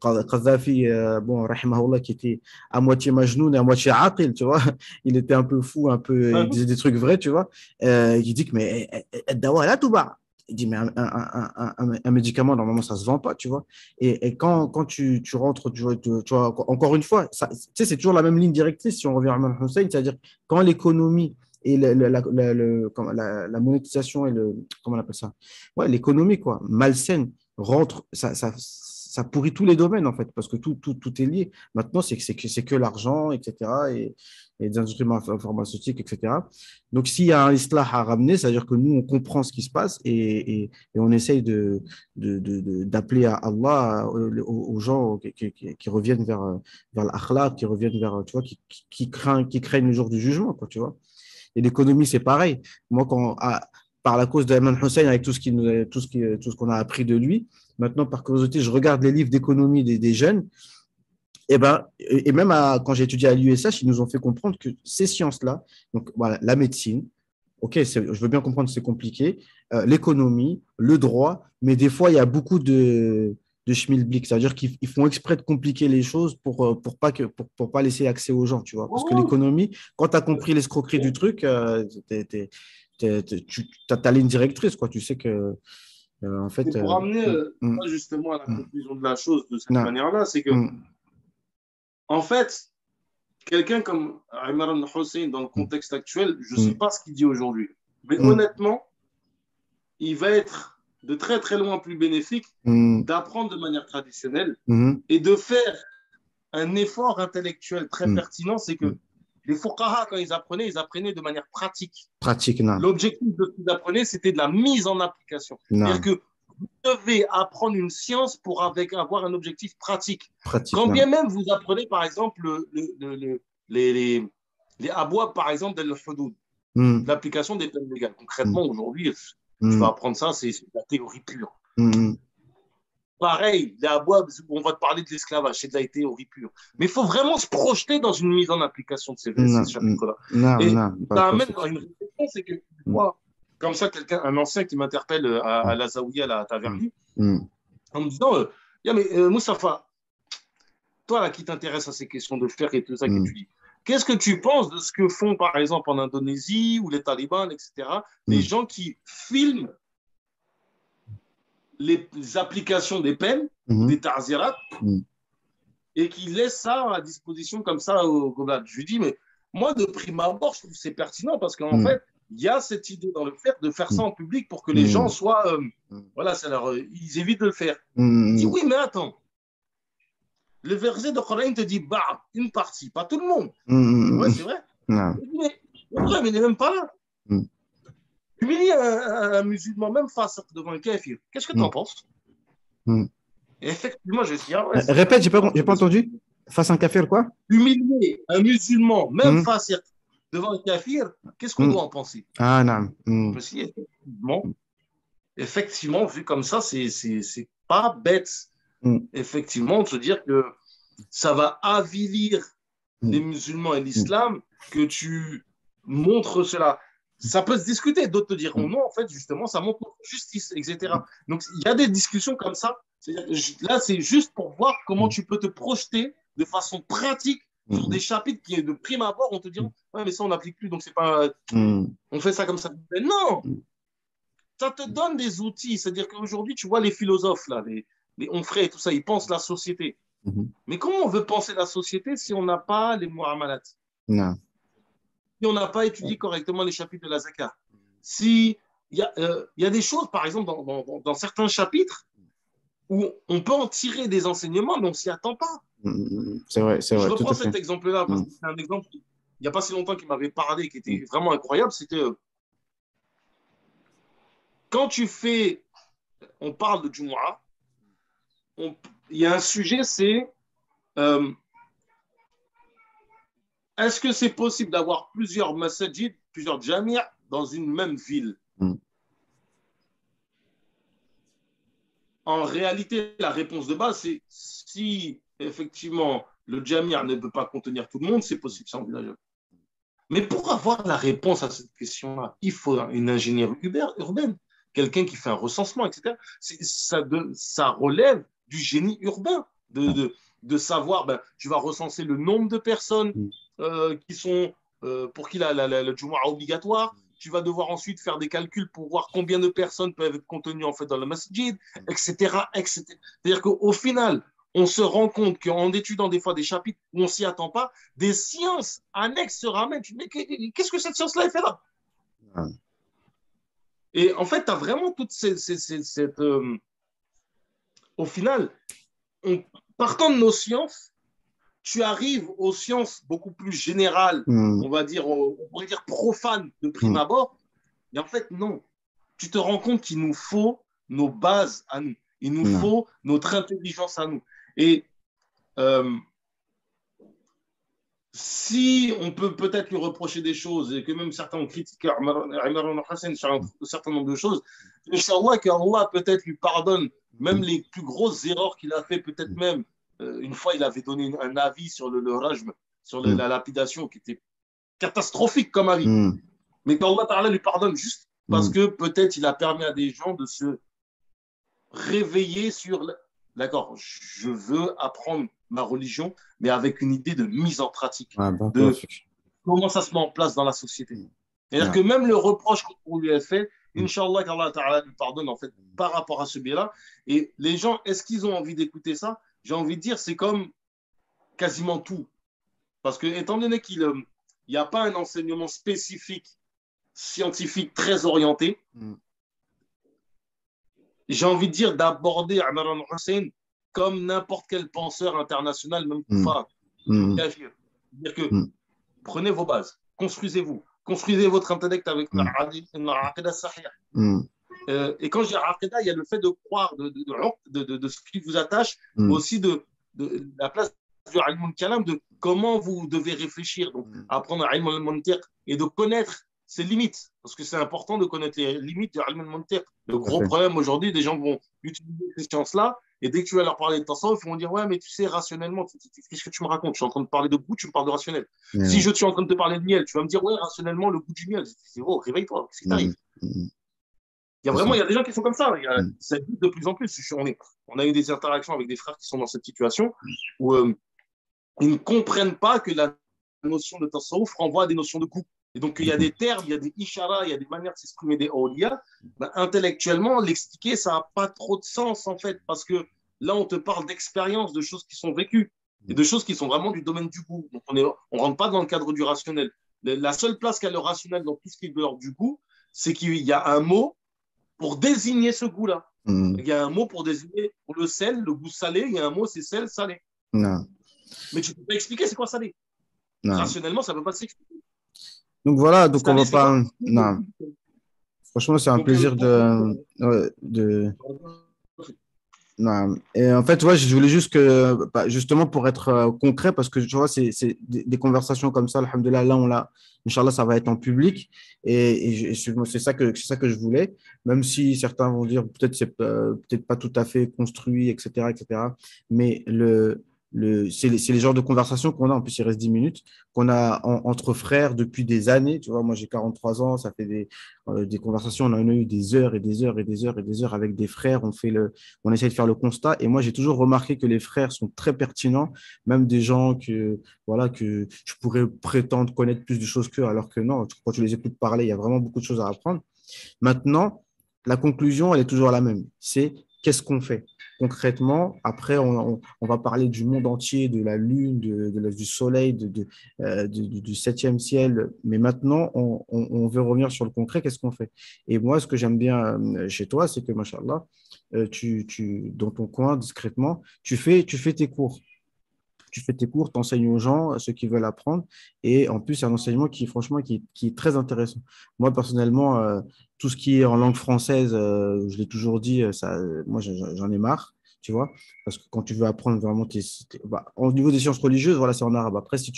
Kadhafi, bon, rahimahullah, qui était à moitié majnoun et à moitié aqil, tu vois. Il était un peu fou, un peu, il disait des trucs vrais, tu vois. Il dit que, mais, dawa, là, tout bas. Il dit, mais un médicament, normalement, ça se vend pas, tu vois. Et quand tu rentres, tu vois, encore une fois, ça, tu sais, c'est toujours la même ligne directrice si on revient à Imam Hussein, c'est-à-dire quand l'économie et la monétisation et comment on appelle ça? Ouais, l'économie, quoi, malsaine, rentre, ça pourrit tous les domaines, en fait, parce que tout est lié. Maintenant, c'est que l'argent, etc., et des industries pharmaceutiques, etc. Donc, s'il y a un islah à ramener, c'est-à-dire que nous, on comprend ce qui se passe et on essaye d'appeler à Allah aux gens qui reviennent vers l'akhlaq, qui reviennent vers, tu vois, qui craignent le jour du jugement, quoi, tu vois. Et l'économie, c'est pareil. Moi, par la cause d'Ayman Hussein, avec tout ce qu'on a appris de lui, maintenant, par curiosité, je regarde les livres d'économie des jeunes Et même quand j'ai étudié à l'USH, ils nous ont fait comprendre que ces sciences-là, donc voilà, la médecine, ok, je veux bien comprendre que c'est compliqué, l'économie, le droit, mais des fois, il y a beaucoup de schmilblick, c'est-à-dire qu'ils font exprès de compliquer les choses pour pas laisser accès aux gens, tu vois. Parce que Oh, l'économie, quand tu as compris l'escroquerie du truc, tu as ta ligne directrice, quoi. Tu sais que, en fait, c'est pour amener mm, mm, moi, justement à la mm, conclusion de la chose de cette non, manière-là, c'est que, mm, en fait, quelqu'un comme Imran Hussein, dans le mm, contexte actuel, je ne sais mm, pas ce qu'il dit aujourd'hui, mais mm, honnêtement, il va être de très très loin plus bénéfique mm, d'apprendre de manière traditionnelle mm, et de faire un effort intellectuel très mm, pertinent, c'est mm. que les fuqaha, quand ils apprenaient de manière pratique. Pratique, non, L'objectif de ce qu'ils apprenaient, c'était de la mise en application. C'est-à-dire non, que vous devez apprendre une science pour avoir un objectif pratique. pratique, Quand non. bien même vous apprenez, par exemple, les abouab, par exemple, de l'hudud, Mm, l'application des peines légales. mm, Concrètement, aujourd'hui, tu vas mm, apprendre ça, c'est de la théorie pure. mm, Pareil, les abouab, on va te parler de l'esclavage, c'est de la théorie pure. Mais il faut vraiment se projeter dans une mise en application de ces non, chapitres-là. non, Et non, pas ça trop amène sûr. à une réflexion, c'est que, Mm, moi, comme ça, un ancien qui m'interpelle à mm, la Zaouïa, là, à mm, Taverny, mm, en me disant, Moustapha, toi là qui t'intéresses à ces questions de faire et tout ça que tu mm, dis, qu'est-ce que tu penses de ce que font par exemple en Indonésie ou les talibans, etc., les mm, gens qui filment les applications des peines ou mm, des tarzirats mm, et qui laissent ça à disposition comme ça au global. Je lui dis, mais moi, de prime abord, je trouve que c'est pertinent parce qu'en mm, fait, il y a cette idée dans le fait de faire ça mm, en public pour que les gens mm, soient, mm, voilà, ils évitent de le faire. Il dit, mm, oui, mais attends, le verset de Coran te dit, bah, une partie, pas tout le monde. mm, Ouais, mm, c'est vrai. non, Le problème, il n'est même pas là. mm, Humilier un musulman, même face devant un kafir, qu'est-ce que tu en mm, penses? mm. Et effectivement, je dis, ah ouais, c'est Répète, pertinent un j'ai peu pas de ce que tu entendu. dis. Face à un café, quoi? Humilier un musulman, même Mm, face devant un kafir, qu'est-ce qu'on mm. doit en penser? Ah, non. Je Mm, me suis dit, effectivement, vu comme ça, c'est pas bête, mm, effectivement, de se dire que ça va avilir les mm, musulmans et mm, l'islam que tu montres cela. Ça peut se discuter, d'autres te diront mm, non, en fait, justement, ça montre notre justice, etc. Donc, il y a des discussions comme ça. Là, c'est juste pour voir comment mm, tu peux te projeter de façon pratique sur des mm, chapitres qui, de prime abord, on te dira, ouais, mais ça, on n'applique plus, donc c'est pas, mm, on fait ça comme ça. Mais non, mm, ça te donne des outils. C'est-à-dire qu'aujourd'hui, tu vois les philosophes, là, les onfrés et tout ça, ils pensent la société. mm. Mais comment on veut penser la société si on n'a pas les muamalat, Non. si on n'a pas étudié correctement les chapitres de la zakat? Si il y a des choses, par exemple, dans certains chapitres, où on peut en tirer des enseignements, mais on ne s'y attend pas. C'est Je vrai, tout reprends à fait. cet exemple-là parce Mm, que c'est un exemple, il n'y a pas si longtemps, qui m'avait parlé, qui était vraiment incroyable. C'était quand tu fais, on parle de Jumu'ah, il y a un sujet, c'est euh, est-ce que c'est possible d'avoir plusieurs masajid, plusieurs jami'ah dans une même ville? mm, En réalité, la réponse de base, c'est si effectivement le jami'a ne peut pas contenir tout le monde, c'est possible, c'est envisageable. Mais pour avoir la réponse à cette question-là, il faut une ingénierie urbaine, quelqu'un qui fait un recensement, etc. Ça relève du génie urbain, de savoir, ben, tu vas recenser le nombre de personnes mm, qui sont, pour qui le Jumu'ah obligatoire. Tu vas devoir ensuite faire des calculs pour voir combien de personnes peuvent être contenues en fait dans le masjid, etc., etc. C'est-à-dire qu'au final, on se rend compte qu'en étudiant des fois des chapitres où on s'y attend pas, des sciences annexes se ramènent. Tu dis, mais qu'est-ce que cette science-là fait là? mm, Et en fait, tu as vraiment toute cette. Au final, partant de nos sciences, tu arrives aux sciences beaucoup plus générales, mm, on va dire, on pourrait dire profanes de prime mm, abord. Et en fait, non. Tu te rends compte qu'il nous faut nos bases à nous. Il nous non. faut notre intelligence à nous. Et euh, si on peut peut-être lui reprocher des choses et que même certains ont critiqué Imran Hassan sur un certain nombre de choses, Inch'Allah qu'Allah peut-être lui pardonne même Mm, les plus grosses erreurs qu'il a fait, peut-être mm, même une fois, il avait donné un avis sur le rajm, sur mm, la lapidation, qui était catastrophique comme avis. mm, Mais qu'Allah Ta'ala lui pardonne juste parce mm. que peut-être il a permis à des gens de se réveiller sur. D'accord, je veux apprendre ma religion, mais avec une idée de mise en pratique, Ah, bah, toi, de comment ça se met en place dans la société. C'est-à-dire ah, que même le reproche qu'on lui a fait, Inch'Allah, qu'Allah Ta'ala lui pardonne en fait par rapport à ce biais-là. Et les gens, est-ce qu'ils ont envie d'écouter ça? J'ai envie de dire, c'est comme quasiment tout. Parce que, étant donné qu'il n'y a pas un enseignement spécifique, scientifique, très orienté, mm, j'ai envie de dire d'aborder Imran Hussein comme n'importe quel penseur international, même mm, pas. mm, C'est-à-dire que mm, prenez vos bases, construisez-vous, construisez votre intellect avec mm, une aqida sahih. mm, Et quand je dis aqida, il y a le fait de croire, de ce qui vous attache, mais mm, aussi de la place du ilm al-kalam, de comment vous devez réfléchir, donc mm. apprendre ilm al-mantiq et de connaître ses limites, parce que c'est important de connaître les limites du ilm al-mantiq. Le Tout à gros fait. problème aujourd'hui, des gens vont utiliser ces sciences-là, et dès que tu vas leur parler de tasawwuf, ils vont dire ouais, mais tu sais, rationnellement, qu'est-ce que tu me racontes? Je suis en train de parler de goût, tu me parles de rationnel. Si Yeah. je suis en train de te parler de miel, tu vas me dire ouais, rationnellement, le goût du miel. C'est oh, réveille-toi, qu'est-ce qui Mm, t'arrive? mm, Il y a c'est ça. vraiment, il y a des gens qui sont comme ça. Mm, Ça existe de plus en plus. On a eu des interactions avec des frères qui sont dans cette situation où ils ne comprennent pas que la notion de tasawwuf renvoie à des notions de goût. Et donc, il y a mm, des termes, il y a des isharas, il y a des manières de s'exprimer des awliya. Ben, intellectuellement, l'expliquer, ça n'a pas trop de sens, en fait, parce que là, on te parle d'expériences, de choses qui sont vécues et de choses qui sont vraiment du domaine du goût. Donc, on ne rentre pas dans le cadre du rationnel. La seule place qu'a le rationnel dans tout ce qui est de l'ordre du goût, c'est qu'il y a un mot pour désigner ce goût-là. mm. Il y a un mot pour désigner pour le sel, le goût salé. Il y a un mot, c'est sel, salé. Non, Mais tu ne peux pas expliquer c'est quoi salé. non. Rationnellement, ça ne peut pas s'expliquer. Donc voilà, donc on Salé, va c'est pas. quoi? Non, franchement, c'est un Donc, plaisir de, ouais, non. Et en fait, ouais, je voulais juste que, bah, justement, pour être concret, parce que tu vois, c'est des conversations comme ça, alhamdoulilah, là, on l'a, Inch'Allah, ça va être en public. C'est ça que je voulais, même si certains vont dire peut-être c'est peut-être pas tout à fait construit, etc., etc. Mais c'est les genres de conversations qu'on a, en plus, il reste 10 minutes, qu'on a entre frères depuis des années. Tu vois, moi, j'ai 43 ans, ça fait des conversations, on en a eu des heures et des heures et des heures et des heures avec des frères. On essaie de faire le constat. Et moi, j'ai toujours remarqué que les frères sont très pertinents, même des gens voilà, que je pourrais prétendre connaître plus de choses qu'eux, alors que non, quand tu les écoutes parler, il y a vraiment beaucoup de choses à apprendre. Maintenant, la conclusion, elle est toujours la même. C'est qu'est-ce qu'on fait concrètement. Après, on va parler du monde entier, de la Lune, du Soleil, du septième ciel. Mais maintenant, on veut revenir sur le concret. Qu'est-ce qu'on fait? Et moi, ce que j'aime bien chez toi, c'est que, machallah, dans ton coin, discrètement, tu fais tes cours. Tu fais tes cours, tu enseignes aux gens, ceux qui veulent apprendre. Et en plus, c'est un enseignement qui, franchement, qui est très intéressant. Moi, personnellement, tout ce qui est en langue française, je l'ai toujours dit, moi, j'en ai marre, tu vois. Parce que quand tu veux apprendre vraiment, bah, au niveau des sciences religieuses, voilà, c'est en arabe. Après, si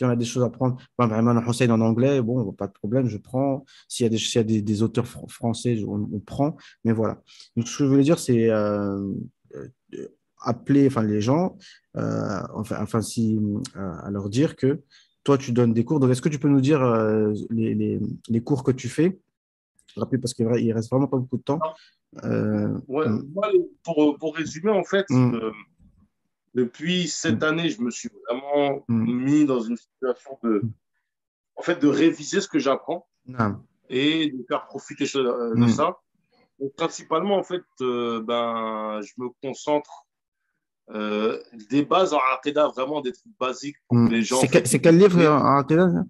on a des choses à apprendre, ben, vraiment, on enseigne en anglais, bon, pas de problème, je prends. S'il y a des auteurs français, on prend. Mais voilà. Donc, ce que je voulais dire, c'est euh, appeler enfin, les gens enfin si, à leur dire que toi, tu donnes des cours. Donc, est-ce que tu peux nous dire les cours que tu fais? Rapide, parce qu'il reste vraiment pas beaucoup de temps. Euh, Ouais, hum, moi, pour résumer, en fait, hum, depuis cette hum, année, je me suis vraiment hum, mis dans une situation en fait, de réviser ce que j'apprends hum, et de faire profiter de hum. ça. Donc, principalement, en fait, ben, je me concentre des bases en Aqidah, vraiment des trucs basiques pour que les gens, en fait, C'est ils quel livre, puissent. Attila, ça.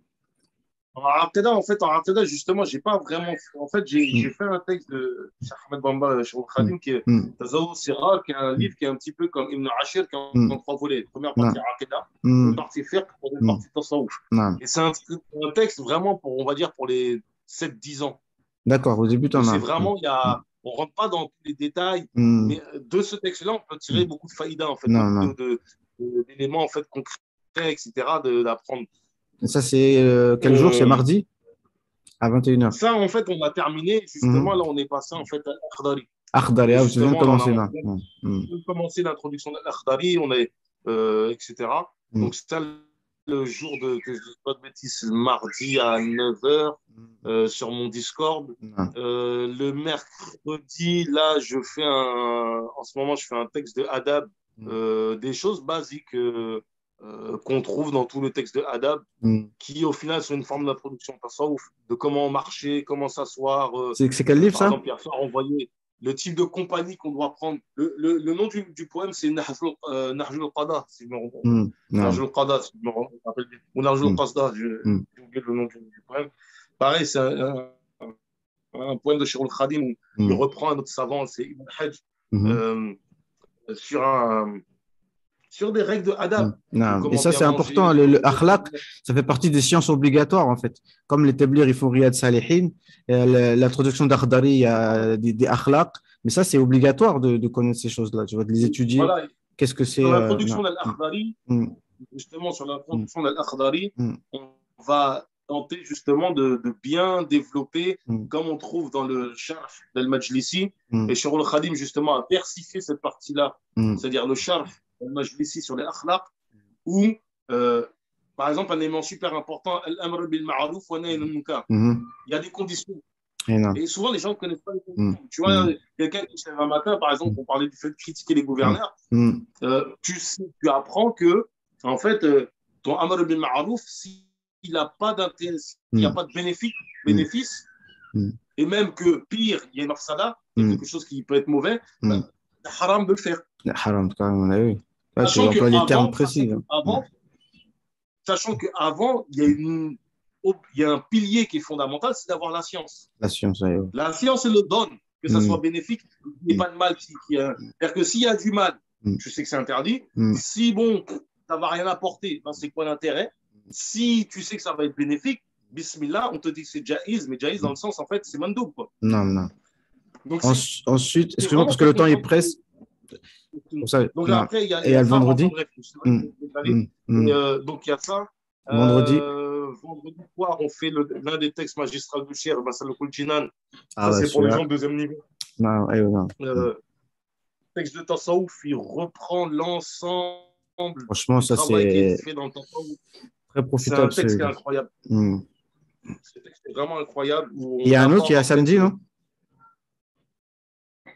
En Aqidah, justement, j'ai pas vraiment. En fait, j'ai Hum, fait un texte de Cheikh Ahmed Bamba Cheikh hum, Khadim qui est hum, Tazawwud Sirar, qui est un hum, livre qui est un petit peu comme Ibn Ashir, qui est en hum, trois volets. Première partie non, Aqidah, une hum, partie Fiqh, une hum, partie Tasawwuf. non. Et c'est un texte vraiment pour, on va dire, pour les 7-10 ans. D'accord, au début, tu Donc, en c'est as. vraiment, Hum, on rentre pas dans tous les détails, hum, mais de ce texte-là, on peut tirer hum. beaucoup de faïda, en fait, Non, beaucoup non. d'éléments, en fait, concrets, etc., d'apprendre. Et ça, c'est quel jour? C'est Euh, mardi à 21h. Ça, en fait, on a terminé. Justement, là, on est passé, en fait, à l'Akhdari. Akhdari, Et tu viens de justement, commencer là. on a commencé l'introduction de l'Akhdari. etc. Donc, ça, le jour que je ne dis pas de bêtises, le mardi à 9h sur mon Discord. Le mercredi, là, en ce moment, je fais un texte de Adab, des choses basiques qu'on trouve dans tous les textes de Adab, qui au final sont une forme d'introduction tasawwuf, de comment marcher, comment s'asseoir. C'est quel livre Par ça? exemple, hier soir, on voyait le type de compagnie qu'on doit prendre. Le nom du poème, c'est Nahjul Qada, si je me rappelle. Nahjul Qada, si je me rappelle bien. Ou Nahjul Qasda, j'ai oublié le nom du poème. Pareil, c'est un poème de Cheikh Khadim où il reprend un autre savant, c'est Ibn Hajj, sur sur des règles de adab. Et ça, c'est important. Le akhlaq, ça fait partie des sciences obligatoires, en fait. Comme les tablirs, ils font Riyad Salihin, l'introduction d'Akhdari, il y a des akhlaq. Mais ça, c'est obligatoire de connaître ces choses-là. Tu vas les étudier. Voilà. Qu'est-ce que c'est Sur l'introduction d'Al-Akhdari, justement, sur l'introduction d'Al-Akhdari, on va tenter justement de bien développer, comme on trouve dans le Sharh d'Al-Majlisi. Et Cheikh Khadim, justement, a versifié cette partie-là, c'est-à-dire le Sharh d'Al-Majlisi sur les akhlaq, où, par exemple, un élément super important, Al-Amr bil Ma'ruf wa Nahy anil Munkar. Il y a des conditions. Et souvent, les gens ne connaissent pas les conditions. Tu vois, quelqu'un qui se lève un matin, par exemple, on parlait du fait de critiquer les gouverneurs, tu apprends que, en fait, ton Amr bil Ma'ruf, s'il n'a pas d'intérêt, s'il n'y a pas de bénéfice, et même que pire, il y a une mafsada, quelque chose qui peut être mauvais, c'est haram de le faire. Haram, quand même, on a eu. Sachant qu'avant, il y a un pilier qui est fondamental, c'est d'avoir la science. La science, oui. La science, elle le donne, que ça soit bénéfique, il n'y ait pas de mal. C'est-à-dire que s'il y a du mal, tu sais que c'est interdit. Si, bon, ça ne va rien apporter, ben, c'est quoi l'intérêt? Si tu sais que ça va être bénéfique, bismillah, on te dit que c'est jaïz, mais jaïz dans le sens, en fait, c'est mandoub, quoi. Non. Donc, ensuite, excuse-moi, parce que le temps est presse. Donc après, il y a le vendredi. Donc il y a ça. Vendredi soir, on fait l'un des textes magistraux du Cheikh, Basal Kulchinan. Ça, c'est pour les gens de deuxième niveau. Non. Texte de Tassaouf, il reprend l'ensemble. Franchement, ça, c'est très profitable. C'est un texte qui est incroyable. C'est vraiment incroyable. Il y a un autre qui est à samedi, non?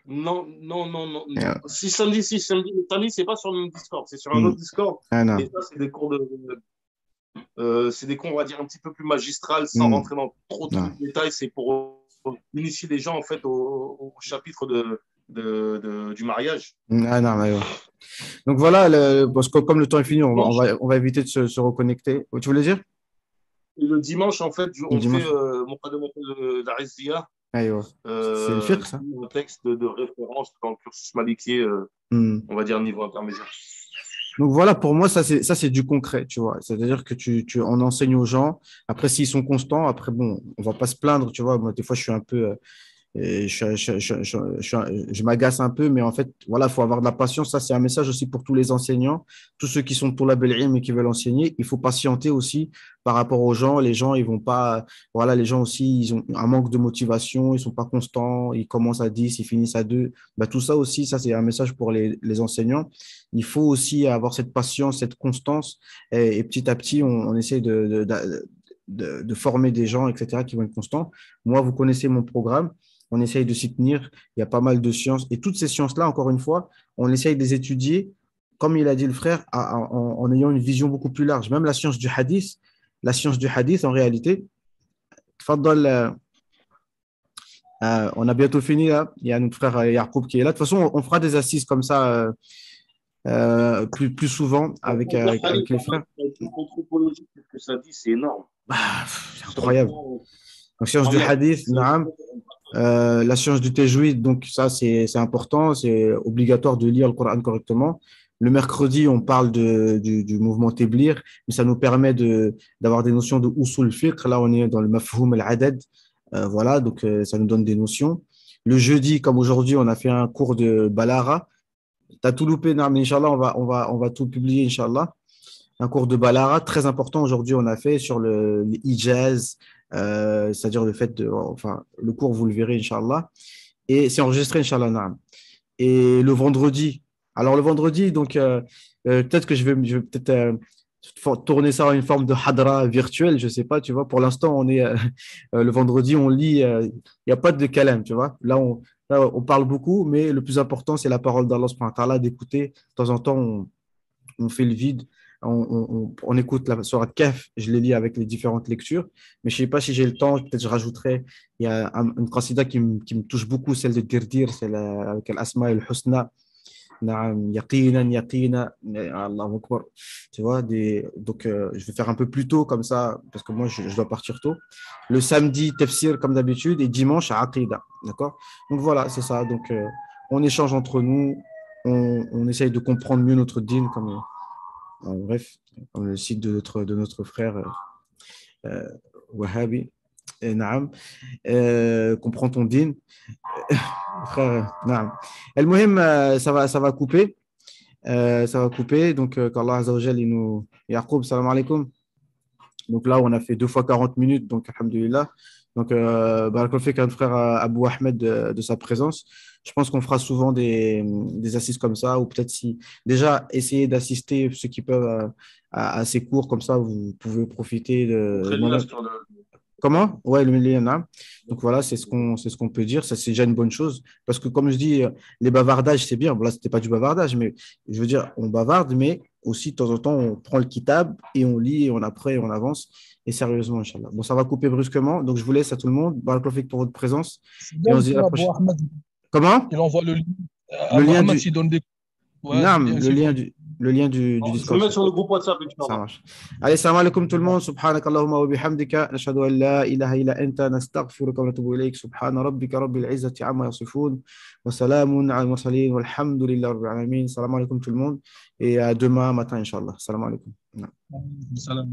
Non. Si samedi, mais c'est pas sur le même Discord, c'est sur un autre Discord. Et ça, c'est des cours c'est des cours, on va dire, un petit peu plus magistrales, sans rentrer dans trop de détails. C'est pour initier les gens, en fait, au chapitre du mariage. Donc voilà, parce que comme le temps est fini, on va éviter de se reconnecter. Tu voulais dire? Et le dimanche, en fait, on fait mon pas de la Rizziya. C'est le fiqh, ça? Un texte de référence dans le cursus malikier, on va dire niveau intermédiaire. Donc voilà, pour moi, ça c'est du concret, tu vois. C'est-à-dire que on enseigne aux gens. Après, s'ils sont constants, après, bon, on va pas se plaindre, tu vois. Moi, des fois, je suis un peu, je m'agace un peu, mais en fait, voilà, il faut avoir de la patience. Ça, c'est un message aussi pour tous les enseignants, tous ceux qui sont pour la belle ilm et qui veulent enseigner. Il faut patienter aussi par rapport aux gens. Les gens, ils vont pas, voilà, les gens aussi, ils ont un manque de motivation, ils sont pas constants, ils commencent à 10, ils finissent à 2. Bah, tout ça aussi, ça, c'est un message pour les enseignants. Il faut aussi avoir cette patience, cette constance, et petit à petit, on essaie de former des gens, etc., qui vont être constants. Moi, vous connaissez mon programme. On essaye de s'y tenir. Il y a pas mal de sciences. Et toutes ces sciences-là, encore une fois, on essaye de les étudier, comme il a dit le frère, en ayant une vision beaucoup plus large. Même la science du hadith, en réalité, on a bientôt fini là. Il y a notre frère Yacoub qui est là. De toute façon, on fera des assises comme ça plus souvent avec les frères. L'anthropologie, ce que ça dit, c'est énorme. C'est incroyable. Donc, science du hadith, naam. La science du tajwid, donc ça c'est important, c'est obligatoire de lire le Coran correctement. Le mercredi, on parle du mouvement Téblir, mais ça nous permet d'avoir des notions de usul fiqh. Là, on est dans le mafhoum al-adad. Voilà, donc ça nous donne des notions. Le jeudi, comme aujourd'hui, on a fait un cours de Balara. Tu as tout loupé, mais Inch'Allah, on va tout publier, Inch'Allah. Un cours de Balara très important aujourd'hui, on a fait sur le Hijaz, c'est-à-dire le fait le cours, vous le verrez, Inch'Allah. Et c'est enregistré, Inch'Allah. Et le vendredi, donc, Peut-être que je vais peut-être tourner ça en une forme de hadra virtuelle, je sais pas, tu vois. Pour l'instant, on est le vendredi, on lit, il n'y a pas de kalam, tu vois. Là, on parle beaucoup, mais le plus important, c'est la parole d'Allah subhanahu wa ta'ala, d'écouter. De temps en temps, on fait le vide, on écoute la sourate Kahf, je l'ai lu avec les différentes lectures, mais je ne sais pas si j'ai le temps, peut-être je rajouterai, il y a une qasida qui me touche beaucoup, celle de Dirdir, c'est avec l'Asma et le Husna, Naam, yaqina, yaqina, Allahu Akbar. Tu vois, donc je vais faire un peu plus tôt comme ça, parce que moi je dois partir tôt. Le samedi, tafsir comme d'habitude, et dimanche, aqida. D'accord? Donc voilà, c'est ça. Donc on échange entre nous, on essaye de comprendre mieux notre dîne, bref, comme le site de notre frère euh, Wahhabi. Et naam, comprends ton dîne. Frère, naam. المهم, ça va couper. Ça va couper. Donc, qu'Allah Azza wa Jal, il nous. Yaqub, salam alaikum. Donc là, on a fait 2 fois 40 minutes. Donc, alhamdulillah. Donc, Barakallahu fik, un frère Abou Ahmed de sa présence. Je pense qu'on fera souvent des assises comme ça. Ou peut-être si. Déjà, essayer d'assister ceux qui peuvent à ces cours. Comme ça, vous pouvez profiter de Très là moi-même. sur le. Comment? Ouais, le millénaire. Donc voilà, c'est ce qu'on peut dire. Ça, c'est déjà une bonne chose. Parce que comme je dis, les bavardages, c'est bien. Bon, là, c'était pas du bavardage, mais je veux dire, on bavarde, mais aussi, de temps en temps, on prend le kitab et on lit et on apprend et on avance. Et sérieusement, Inch'Allah. Bon, ça va couper brusquement. Donc, je vous laisse à tout le monde. Barakallahu fik pour votre présence. C'est Et bien on se dit à que la Abou prochaine. Ahmed, Comment? il envoie le lien. Le Abou lien Ahmed, du. s'il donne des. Ouais, c'est Naam, bien, le s'il faut. lien du Je vais Discord. mettre sur le groupe WhatsApp, Ça Inch'Allah. marche. Allez, salam alaikum tout le monde. Subhanak Allahumma wa bihamdika. Nashhadu an la ilaha illa anta nastaghfiruka wa natubu ilayk. Subhana rabbika rabbil izzati amma yasifun. Wa salamun ala al-mursalin. Walhamdulillahi rabbil alamin. Salam alaikum tout le monde. Et à demain matin, Inch'Allah. Salam alaikum. Salam.